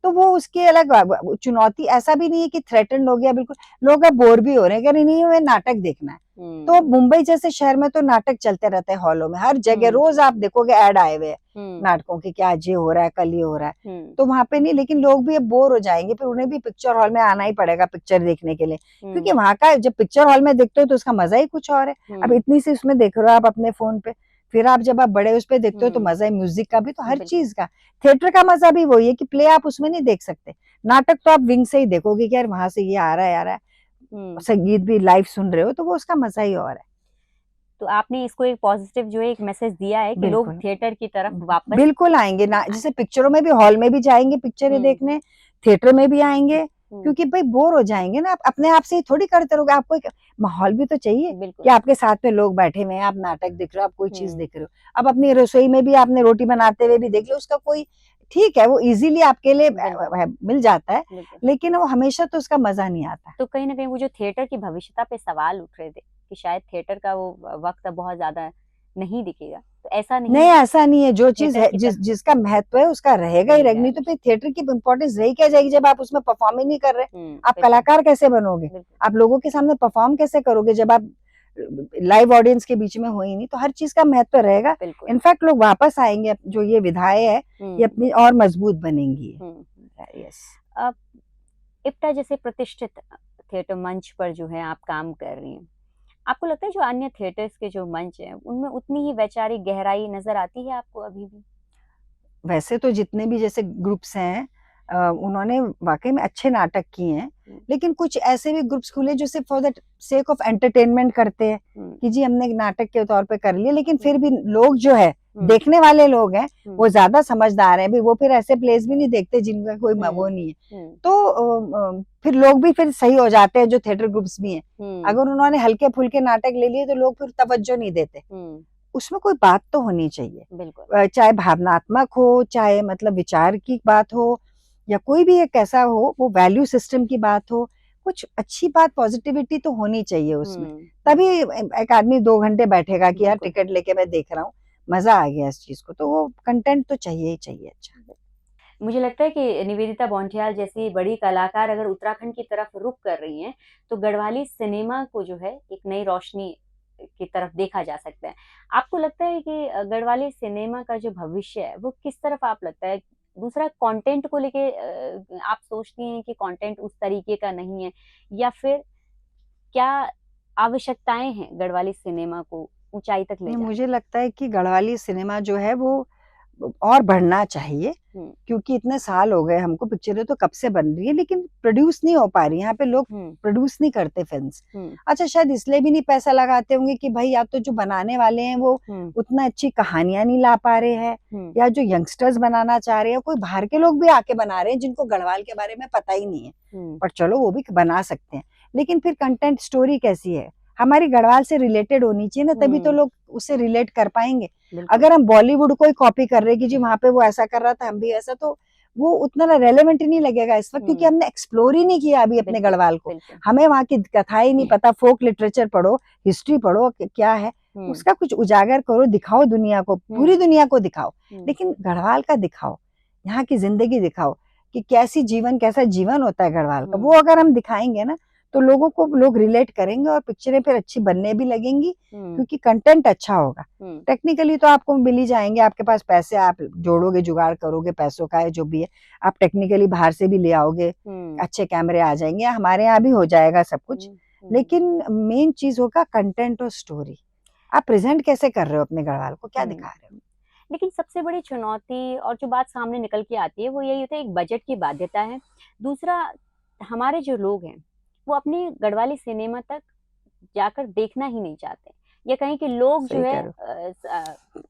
तो वो उसकी अलग चुनौती। ऐसा भी नहीं है कि थ्रेटन्ड हो गया बिल्कुल, लोग अब बोर भी हो रहे हैं, कह रहे नहीं हमें नाटक देखना है। तो मुंबई जैसे शहर में तो नाटक चलते रहते हैं हॉलों में, हर जगह रोज आप देखोगे ऐड आए हुए हैं नाटकों के, क्या आज ये हो रहा है, कल ये हो रहा है। तो वहां पे नहीं, लेकिन लोग भी अब बोर हो जाएंगे, फिर उन्हें भी पिक्चर हॉल में आना ही पड़ेगा पिक्चर देखने के लिए, क्योंकि वहां का जब पिक्चर हॉल में देखते हो तो उसका मजा ही कुछ और है। अब इतनी सी उसमें देख रहे हो आप अपने फोन पे, फिर आप जब आप बड़े उस पे देखते हो तो मजा है म्यूजिक का भी, तो हर चीज का। थिएटर का मजा भी वही है कि प्ले आप उसमें नहीं देख सकते, नाटक तो आप विंग से ही देखोगे कि यार वहां से ये आ रहा है, आ रहा है। संगीत भी लाइव सुन रहे हो, तो वो उसका मजा ही और है। तो आपने इसको एक पॉजिटिव जो है एक मैसेज दिया है कि लोग थिएटर की तरफ वापस बिल्कुल आएंगे ना, जैसे पिक्चरों में भी, हॉल में भी जाएंगे पिक्चरें देखने, थिएटर में भी आएंगे, क्योंकि भाई बोर हो जाएंगे ना। आप अपने आप से ही थोड़ी करते रहोगे, आपको एक माहौल भी तो चाहिए कि आपके साथ में लोग बैठे हुए हैं, आप नाटक देख रहे हो, आप कोई चीज देख रहे हो। अब अपनी रसोई में भी आपने रोटी बनाते हुए भी देख लो, उसका कोई, ठीक है वो इजीली आपके लिए मिल जाता है, लेकिन वो हमेशा तो उसका मजा नहीं आता। तो कहीं ना कहीं वो जो थिएटर की भविष्यता पे सवाल उठ रहे थे कि शायद थिएटर का वो वक्त बहुत ज्यादा नहीं दिखेगा, तो ऐसा नहीं, ऐसा नहीं है। जो चीज है, जिसका महत्व है उसका रहेगा ही रहेगा, नहीं तो फिर थिएटर की इंपॉर्टेंस रही क्या जाएगी जब आप उसमें परफॉर्म ही नहीं कर रहे। आप कलाकार कैसे बनोगे? आप लोगों के सामने परफॉर्म कैसे करोगे जब आप लाइव ऑडियंस के बीच में हो ही नहीं? तो हर चीज का महत्व रहेगा। इनफैक्ट लोग वापस आएंगे, जो ये विधाएं है ये अपनी और मजबूत बनेंगी। यस। अब इप्टा जैसे प्रतिष्ठित थिएटर मंच पर जो है आप काम कर रही हैं, आपको लगता है जो अन्य थिएटर्स के जो मंच हैं उनमें उतनी ही वैचारिक गहराई नजर आती है आपको अभी भी? वैसे तो जितने भी जैसे ग्रुप्स हैं, उन्होंने वाकई में अच्छे नाटक किए हैं, लेकिन कुछ ऐसे भी ग्रुप्स खुले जो सिर्फ for the sake of entertainment करते हैं कि जी हमने एक नाटक के तौर पे कर लिया, लेकिन फिर भी लोग जो है, देखने वाले लोग हैं, वो ज्यादा समझदार हैं भी, वो फिर ऐसे प्लेस भी नहीं देखते जिनका कोई वो नहीं है। तो फिर लोग भी फिर सही हो जाते हैं, जो थिएटर ग्रुप्स भी हैं। अगर उन्होंने हल्के फुल्के नाटक ले लिए तो लोग फिर तवज्जो नहीं देते। उसमें कोई बात तो होनी चाहिए, चाहे भावनात्मक हो, चाहे मतलब विचार की बात हो, या कोई भी एक ऐसा हो, वो वैल्यू सिस्टम की बात हो, कुछ अच्छी बात, पॉजिटिविटी तो होनी चाहिए उसमें। तभी एक आदमी 2 घंटे बैठेगा कि यार टिकट लेके मैं देख रहा हूँ, मजा आ गया इस चीज को, तो वो कंटेंट तो चाहिए ही चाहिए। अच्छा, मुझे लगता है कि निवेदिता बौंठियाल जैसी बड़ी कलाकार अगर उत्तराखंड की तरफ रुख कर रही हैं, तो गढ़वाली सिनेमा को जो है एक नई रोशनी की तरफ देखा जा सकता है। आपको लगता है कि गढ़वाली सिनेमा का जो भविष्य है वो किस तरफ आप लगता है? दूसरा, कंटेंट को लेके आप सोचती हैं कि कंटेंट उस तरीके का नहीं है, या फिर क्या आवश्यकताएं हैं गढ़वाली सिनेमा को ऊंचाई तक ले जाने? मुझे लगता है कि गढ़वाली सिनेमा जो है वो और बढ़ना चाहिए, क्योंकि इतने साल हो गए हमको, पिक्चरें तो कब से बन रही है लेकिन प्रोड्यूस नहीं हो पा रही। यहाँ पे लोग प्रोड्यूस नहीं करते फिल्म्स। अच्छा, शायद इसलिए भी नहीं पैसा लगाते होंगे कि भाई या तो जो बनाने वाले हैं वो उतना अच्छी कहानियां नहीं ला पा रहे हैं, या जो यंगस्टर्स बनाना चाह रहे हैं, कोई बाहर के लोग भी आके बना रहे हैं जिनको गढ़वाल के बारे में पता ही नहीं है। पर चलो वो भी बना सकते हैं, लेकिन फिर कंटेंट, स्टोरी कैसी है, हमारी गढ़वाल से रिलेटेड होनी चाहिए ना, तभी तो लोग उससे रिलेट कर पाएंगे। अगर हम बॉलीवुड को ही कॉपी कर रहे हैं कि जी वहां पे वो ऐसा कर रहा था हम भी ऐसा, तो वो उतना रेलेवेंट ही नहीं लगेगा इस वक्त, क्योंकि हमने एक्सप्लोर ही नहीं किया अभी अपने गढ़वाल को। हमें वहां की कथाएं ही नहीं पता। फोक लिटरेचर पढ़ो, हिस्ट्री पढ़ो, क्या है उसका कुछ उजागर करो, दिखाओ दुनिया को, पूरी दुनिया को दिखाओ, लेकिन गढ़वाल का दिखाओ, यहाँ की जिंदगी दिखाओ कि कैसा जीवन होता है गढ़वाल का। वो अगर हम दिखाएंगे ना, तो लोगों को लोग रिलेट करेंगे और पिक्चरें फिर अच्छी बनने भी लगेंगी, क्योंकि कंटेंट अच्छा होगा। टेक्निकली तो आपको मिल ही जाएंगे, आपके पास पैसे, आप जोड़ोगे, जुगाड़ करोगे पैसों का है जो भी है, आप टेक्निकली बाहर से भी ले आओगे, अच्छे कैमरे आ जाएंगे, हमारे यहाँ भी हो जाएगा सब कुछ। लेकिन मेन चीज होगा कंटेंट और स्टोरी। आप प्रेजेंट कैसे कर रहे हो अपने गढ़वाल को, क्या दिखा रहे हो। लेकिन सबसे बड़ी चुनौती और जो बात सामने निकल के आती है वो यही होता है, एक बजट की बाध्यता है, दूसरा हमारे जो लोग हैं वो अपनी गढ़वाली सिनेमा तक जाकर देखना ही नहीं चाहते, या कहीं के लोग जो है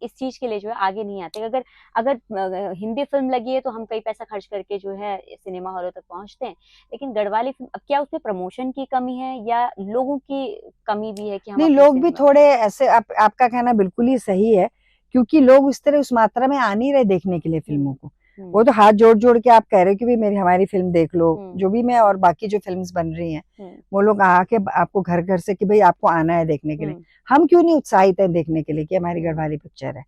इस चीज के लिए जो है आगे नहीं आते। अगर अगर हिंदी फिल्म लगी है तो हम कई पैसा खर्च करके जो है सिनेमा हॉलों तक पहुंचते हैं, लेकिन गढ़वाली फिल्म, अब क्या उसमें प्रमोशन की कमी है या लोगों की कमी भी है कि हम नहीं, लोग भी थोड़े ऐसे, आपका कहना बिल्कुल ही सही है, क्योंकि लोग उस तरह उस मात्रा में आ नहीं रहे देखने के लिए फिल्मों को। वो तो हाथ जोड़ जोड़ के आप कह रहे हो कि भाई मेरी हमारी फिल्म देख लो, जो भी मैं और बाकी जो फिल्म्स बन रही हैं, वो लोग आके आपको घर घर से कि भाई आपको आना है देखने के लिए। हम क्यों नहीं उत्साहित हैं देखने के लिए कि हमारी गढ़वाली पिक्चर है।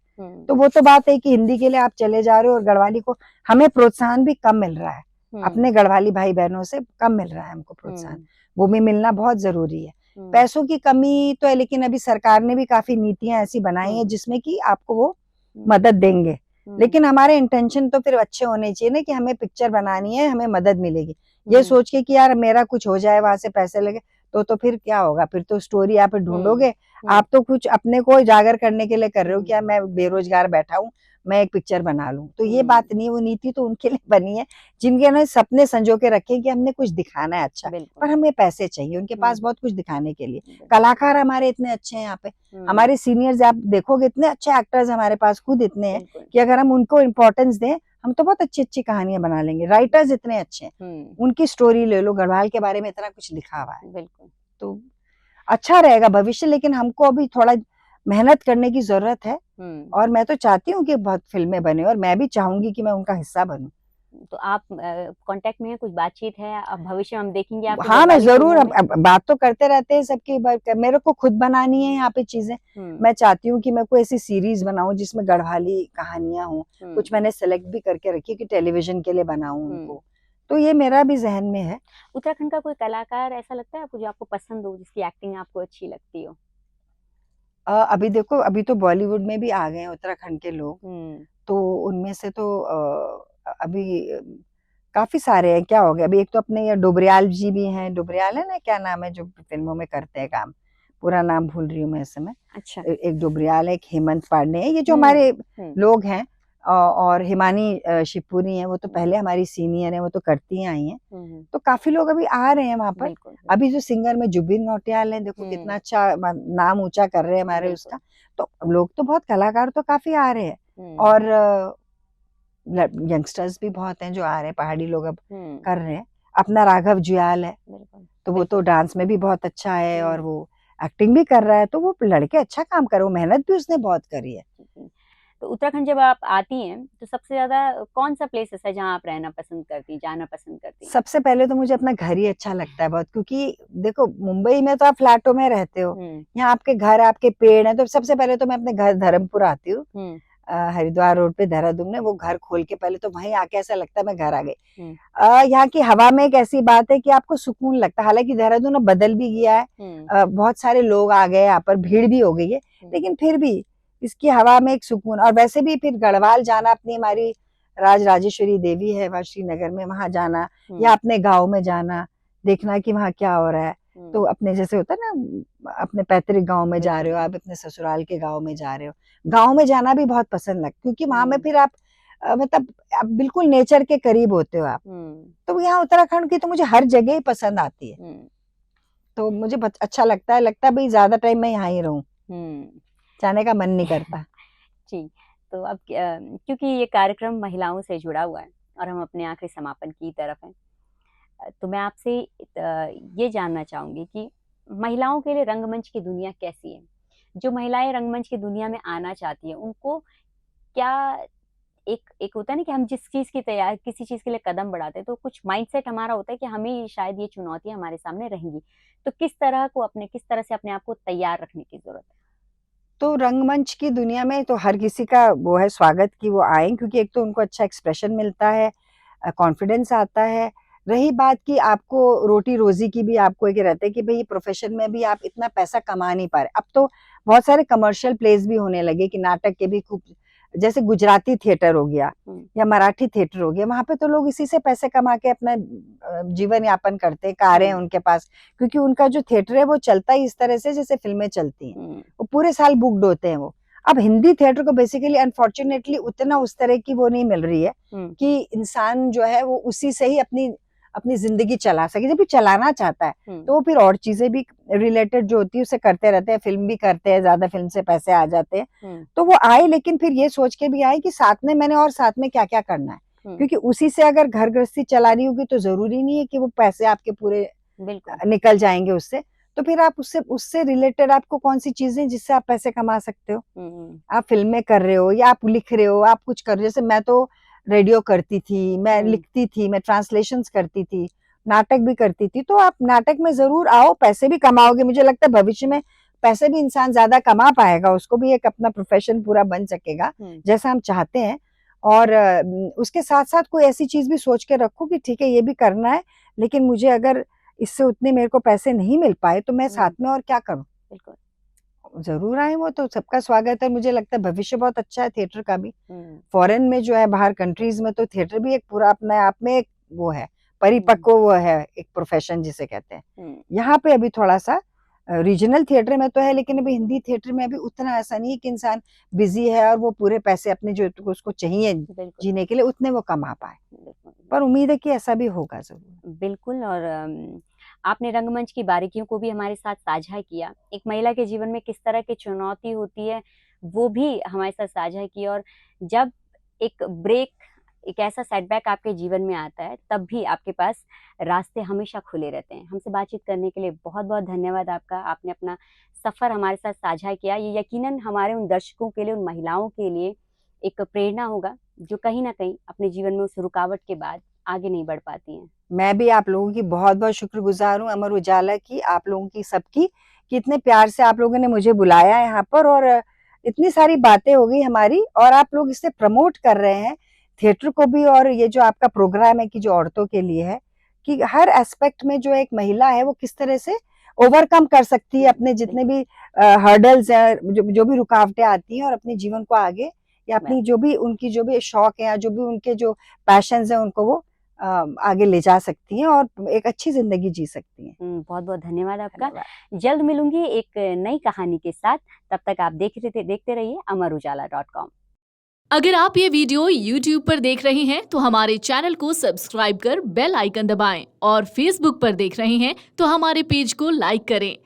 तो वो तो बात है कि हिंदी के लिए आप चले जा रहे हो और गढ़वाली को हमें प्रोत्साहन भी कम मिल रहा है, अपने गढ़वाली भाई बहनों से कम मिल रहा है हमको प्रोत्साहन, वो भी मिलना बहुत जरूरी है। पैसों की कमी तो है, लेकिन अभी सरकार ने भी काफी नीतियां ऐसी बनाई हैं जिसमें कि आपको वो मदद देंगे, लेकिन हमारे इंटेंशन तो फिर अच्छे होने चाहिए ना, कि हमें पिक्चर बनानी है, हमें मदद मिलेगी, ये सोच के कि यार मेरा कुछ हो जाए वहां से पैसे लगे, तो फिर क्या होगा, फिर तो स्टोरी आप ढूंढोगे। आप तो कुछ अपने को उजागर करने के लिए कर रहे हो कि यार मैं बेरोजगार बैठा हूँ, मैं एक पिक्चर बना लूं, तो ये बात नहीं, वो नीति तो उनके लिए बनी है जिनके ना सपने संजो के रखे कि हमने कुछ दिखाना है अच्छा, पर हमें पैसे चाहिए, उनके पास बहुत कुछ दिखाने के लिए। कलाकार हमारे इतने अच्छे हैं यहाँ पे, हमारे सीनियर्स आप देखोगे इतने अच्छे एक्टर्स हमारे पास खुद इतने हैं कि अगर हम उनको इम्पोर्टेंस दें, हम तो बहुत अच्छी अच्छी कहानियां बना लेंगे। राइटर्स इतने अच्छे हैं, उनकी स्टोरी ले लो, गढ़वाल के बारे में इतना कुछ लिखा हुआ है, बिल्कुल, तो अच्छा रहेगा भविष्य। लेकिन हमको अभी थोड़ा मेहनत करने की जरूरत है, और मैं तो चाहती हूँ कि बहुत फिल्में बने, और मैं भी चाहूंगी कि मैं उनका हिस्सा बनूं। तो आप कांटेक्ट में है, कुछ बातचीत है, अब भविष्य में हम देखेंगे आप? हाँ, मैं जरूर, अब बात तो करते रहते हैं सबकी, मेरे को खुद बनानी है यहाँ पे चीजें। मैं चाहती हूँ कि मैं कोई ऐसी सीरीज बनाऊं जिसमें गढ़वाली कहानियां हों, कुछ मैंने सेलेक्ट भी करके रखी कि टेलीविजन के लिए बनाऊं उनको, तो ये मेरा भी जहन में है। उत्तराखंड का कोई कलाकार ऐसा लगता है आपको जो आपको पसंद हो, जिसकी एक्टिंग आपको अच्छी लगती हो? अभी देखो, अभी तो बॉलीवुड में भी आ गए हैं उत्तराखंड के लोग, तो उनमें से तो अभी काफी सारे हैं। क्या हो गया, अभी एक तो अपने ये डोबरियाल जी भी हैं, डोबरियाल है ना, क्या नाम है जो फिल्मों में करते हैं काम, पूरा नाम भूल रही हूँ मैं इस समय। अच्छा, एक डोबरियाल है, एक हेमंत पांडे है, ये जो हमारे लोग हैं, और हिमानी शिवपुरी है, वो तो पहले हमारी सीनियर है, वो तो करती आई हैं, तो काफी लोग अभी आ रहे हैं वहां पर। अभी जो सिंगर में जुबिन नौटियाल है, देखो कितना अच्छा नाम ऊंचा कर रहे हैं हमारे उसका, तो लोग तो बहुत, कलाकार तो काफी आ रहे हैं, और यंगस्टर्स भी बहुत हैं जो आ रहे हैं, पहाड़ी लोग अब कर रहे हैं। अपना राघव जुयाल है, तो वो तो डांस में भी बहुत अच्छा है, और वो एक्टिंग भी कर रहा है, तो वो लड़के अच्छा काम कर रहे हैं, मेहनत भी उसने बहुत करी है। तो उत्तराखंड जब आप आती हैं तो सबसे ज्यादा कौन सा प्लेस है जहाँ आप रहना पसंद करती, जाना पसंद करती? सबसे पहले तो मुझे अपना घर ही अच्छा लगता है बहुत, क्योंकि देखो मुंबई में तो आप फ्लैटों में रहते हो, यहाँ आपके घर, आपके पेड़ हैं, तो सबसे पहले तो मैं अपने घर धर्मपुर आती हूँ, हरिद्वार रोड पे देहरादून में, वो घर खोल के पहले तो वहीं आके ऐसा लगता है मैं घर आ गई। यहाँ की हवा में एक ऐसी बात है कि आपको सुकून लगता है, हालांकि देहरादून अब बदल भी गया है, बहुत सारे लोग आ गए यहाँ पर, भीड़ भी हो गई है, लेकिन फिर भी इसकी हवा में एक सुकून। और वैसे भी फिर गढ़वाल जाना, अपनी हमारी राज राजेश्वरी देवी है वहाँ श्रीनगर में, वहां जाना, या अपने गाँव में जाना, देखना कि वहाँ क्या हो रहा है, तो अपने जैसे होता है ना, अपने पैतृक गांव में जा रहे हो, आप अपने ससुराल के गांव में जा रहे हो, गांव में जाना भी बहुत पसंद लगता, क्योंकि वहां में फिर आप मतलब आप बिल्कुल नेचर के करीब होते हो आप। तो यहाँ उत्तराखंड की तो मुझे हर जगह ही पसंद आती है, तो मुझे अच्छा लगता है भाई ज्यादा टाइम मैं यहाँ ही रहूं, जाने का मन नहीं करता। जी, तो अब क्योंकि ये कार्यक्रम महिलाओं से जुड़ा हुआ है और हम अपने आखिरी समापन की तरफ हैं, तो मैं आपसे ये जानना चाहूंगी कि महिलाओं के लिए रंगमंच की दुनिया कैसी है? जो महिलाएं रंगमंच की दुनिया में आना चाहती हैं, उनको क्या एक होता है ना कि हम जिस चीज की तैयार, किसी चीज के लिए कदम बढ़ाते हैं, तो कुछ माइंडसेट हमारा होता है कि हमें शायद ये चुनौतियां हमारे सामने रहेंगी, तो किस तरह से अपने आप को तैयार रखने की जरूरत है? तो रंगमंच की दुनिया में तो हर किसी का वो है स्वागत कि वो आए, क्योंकि एक तो उनको अच्छा एक्सप्रेशन मिलता है, कॉन्फिडेंस आता है, रही बात कि आपको रोटी रोजी की भी आपको एक रहता है कि भाई प्रोफेशन में भी आप इतना पैसा कमा नहीं पा रहे। अब तो बहुत सारे कमर्शियल प्लेस भी होने लगे कि नाटक के भी खूब, जैसे गुजराती थिएटर हो गया या मराठी थिएटर हो गया, वहां पे तो लोग इसी से पैसे कमा के अपना जीवन यापन करते हैं, कारें हैं उनके पास, क्योंकि उनका जो थिएटर है वो चलता ही इस तरह से जैसे फिल्में चलती हैं, वो पूरे साल बुक्ड होते हैं वो। अब हिंदी थिएटर को बेसिकली अनफॉर्चुनेटली उतना उस तरह की वो नहीं मिल रही है कि इंसान जो है वो उसी से ही अपनी अपनी जिंदगी चला सके। जब भी चलाना चाहता है तो वो फिर और चीजें भी रिलेटेड जो होती है उसे करते रहते हैं, फिल्म भी करते हैं, ज्यादा फिल्म से पैसे आ जाते हैं तो वो आए, लेकिन फिर ये सोच के भी आए कि साथ में मैंने और साथ में क्या क्या करना है, क्योंकि उसी से अगर घर गृहस्थी चलानी होगी तो जरूरी नहीं है कि वो पैसे आपके पूरे निकल जाएंगे उससे। तो फिर आप उससे रिलेटेड आपको कौन सी चीजें जिससे आप पैसे कमा सकते हो। आप फिल्में कर रहे हो या आप लिख रहे हो, आप कुछ कर रहे हो, जैसे मैं तो रेडियो करती थी, मैं लिखती थी, मैं ट्रांसलेशंस करती थी, नाटक भी करती थी। तो आप नाटक में जरूर आओ, पैसे भी कमाओगे, मुझे लगता है भविष्य में पैसे भी इंसान ज्यादा कमा पाएगा, उसको भी एक अपना प्रोफेशन पूरा बन सकेगा जैसा हम चाहते हैं। और उसके साथ साथ कोई ऐसी चीज भी सोच के रखो कि ठीक है ये भी करना है, लेकिन मुझे अगर इससे उतने मेरे को पैसे नहीं मिल पाए तो मैं साथ में और क्या करूं। बिल्कुल जरूर आए, वो तो सबका स्वागत है। मुझे लगता है भविष्य बहुत अच्छा है थिएटर का भी। फॉरेन में जो है, बाहर कंट्रीज में तो थिएटर भी एक पूरा अपने आप में एक वो है, परिपक्व वो है, एक प्रोफेशन जिसे कहते हैं। यहाँ पे अभी थोड़ा सा रीजनल थिएटर में तो है, लेकिन अभी हिंदी थिएटर में अभी उतना ऐसा नहीं है कि इंसान बिजी है और वो पूरे पैसे अपने जो उसको चाहिए जीने के लिए उतने वो कमा पाए, पर उम्मीद है कि ऐसा भी होगा जरूर। बिल्कुल। और आपने रंगमंच की बारीकियों को भी हमारे साथ साझा किया, एक महिला के जीवन में किस तरह की चुनौती होती है वो भी हमारे साथ साझा किया। और जब एक ब्रेक, एक ऐसा सेटबैक आपके जीवन में आता है तब भी आपके पास रास्ते हमेशा खुले रहते हैं। हमसे बातचीत करने के लिए बहुत बहुत धन्यवाद आपका। आपने अपना सफ़र हमारे साथ साझा किया। ये यकीनन हमारे उन दर्शकों के लिए, उन महिलाओं के लिए एक प्रेरणा होगा जो कहीं ना कहीं अपने जीवन में उस रुकावट के बाद आगे नहीं बढ़ पाती हैं। मैं भी आप लोगों की बहुत बहुत शुक्रगुजार हूँ, अमर उजाला की, आप लोगों की सबकी, कि इतने प्यार से आप लोगों ने मुझे बुलाया यहाँ पर और इतनी सारी बातें हो गई हमारी, और आप लोग इसे प्रमोट कर रहे हैं थिएटर को भी। और ये जो आपका प्रोग्राम है कि जो औरतों के लिए है, कि हर एस्पेक्ट में जो एक महिला है वो किस तरह से ओवरकम कर सकती है अपने जितने भी हर्डल्स है, जो भी रुकावटें आती हैं, और अपने जीवन को आगे, या अपनी जो भी उनकी जो भी शौक है या जो भी उनके जो पैशंस है उनको वो आगे ले जा सकती हैं और एक अच्छी जिंदगी जी सकती हैं। बहुत बहुत धन्यवाद आपका। जल्द मिलूंगी एक नई कहानी के साथ, तब तक आप देखते रहिए amarujala.com। अगर आप ये वीडियो YouTube पर देख रहे हैं तो हमारे चैनल को सब्सक्राइब कर बेल आइकन दबाएं, और Facebook पर देख रहे हैं तो हमारे पेज को लाइक करें।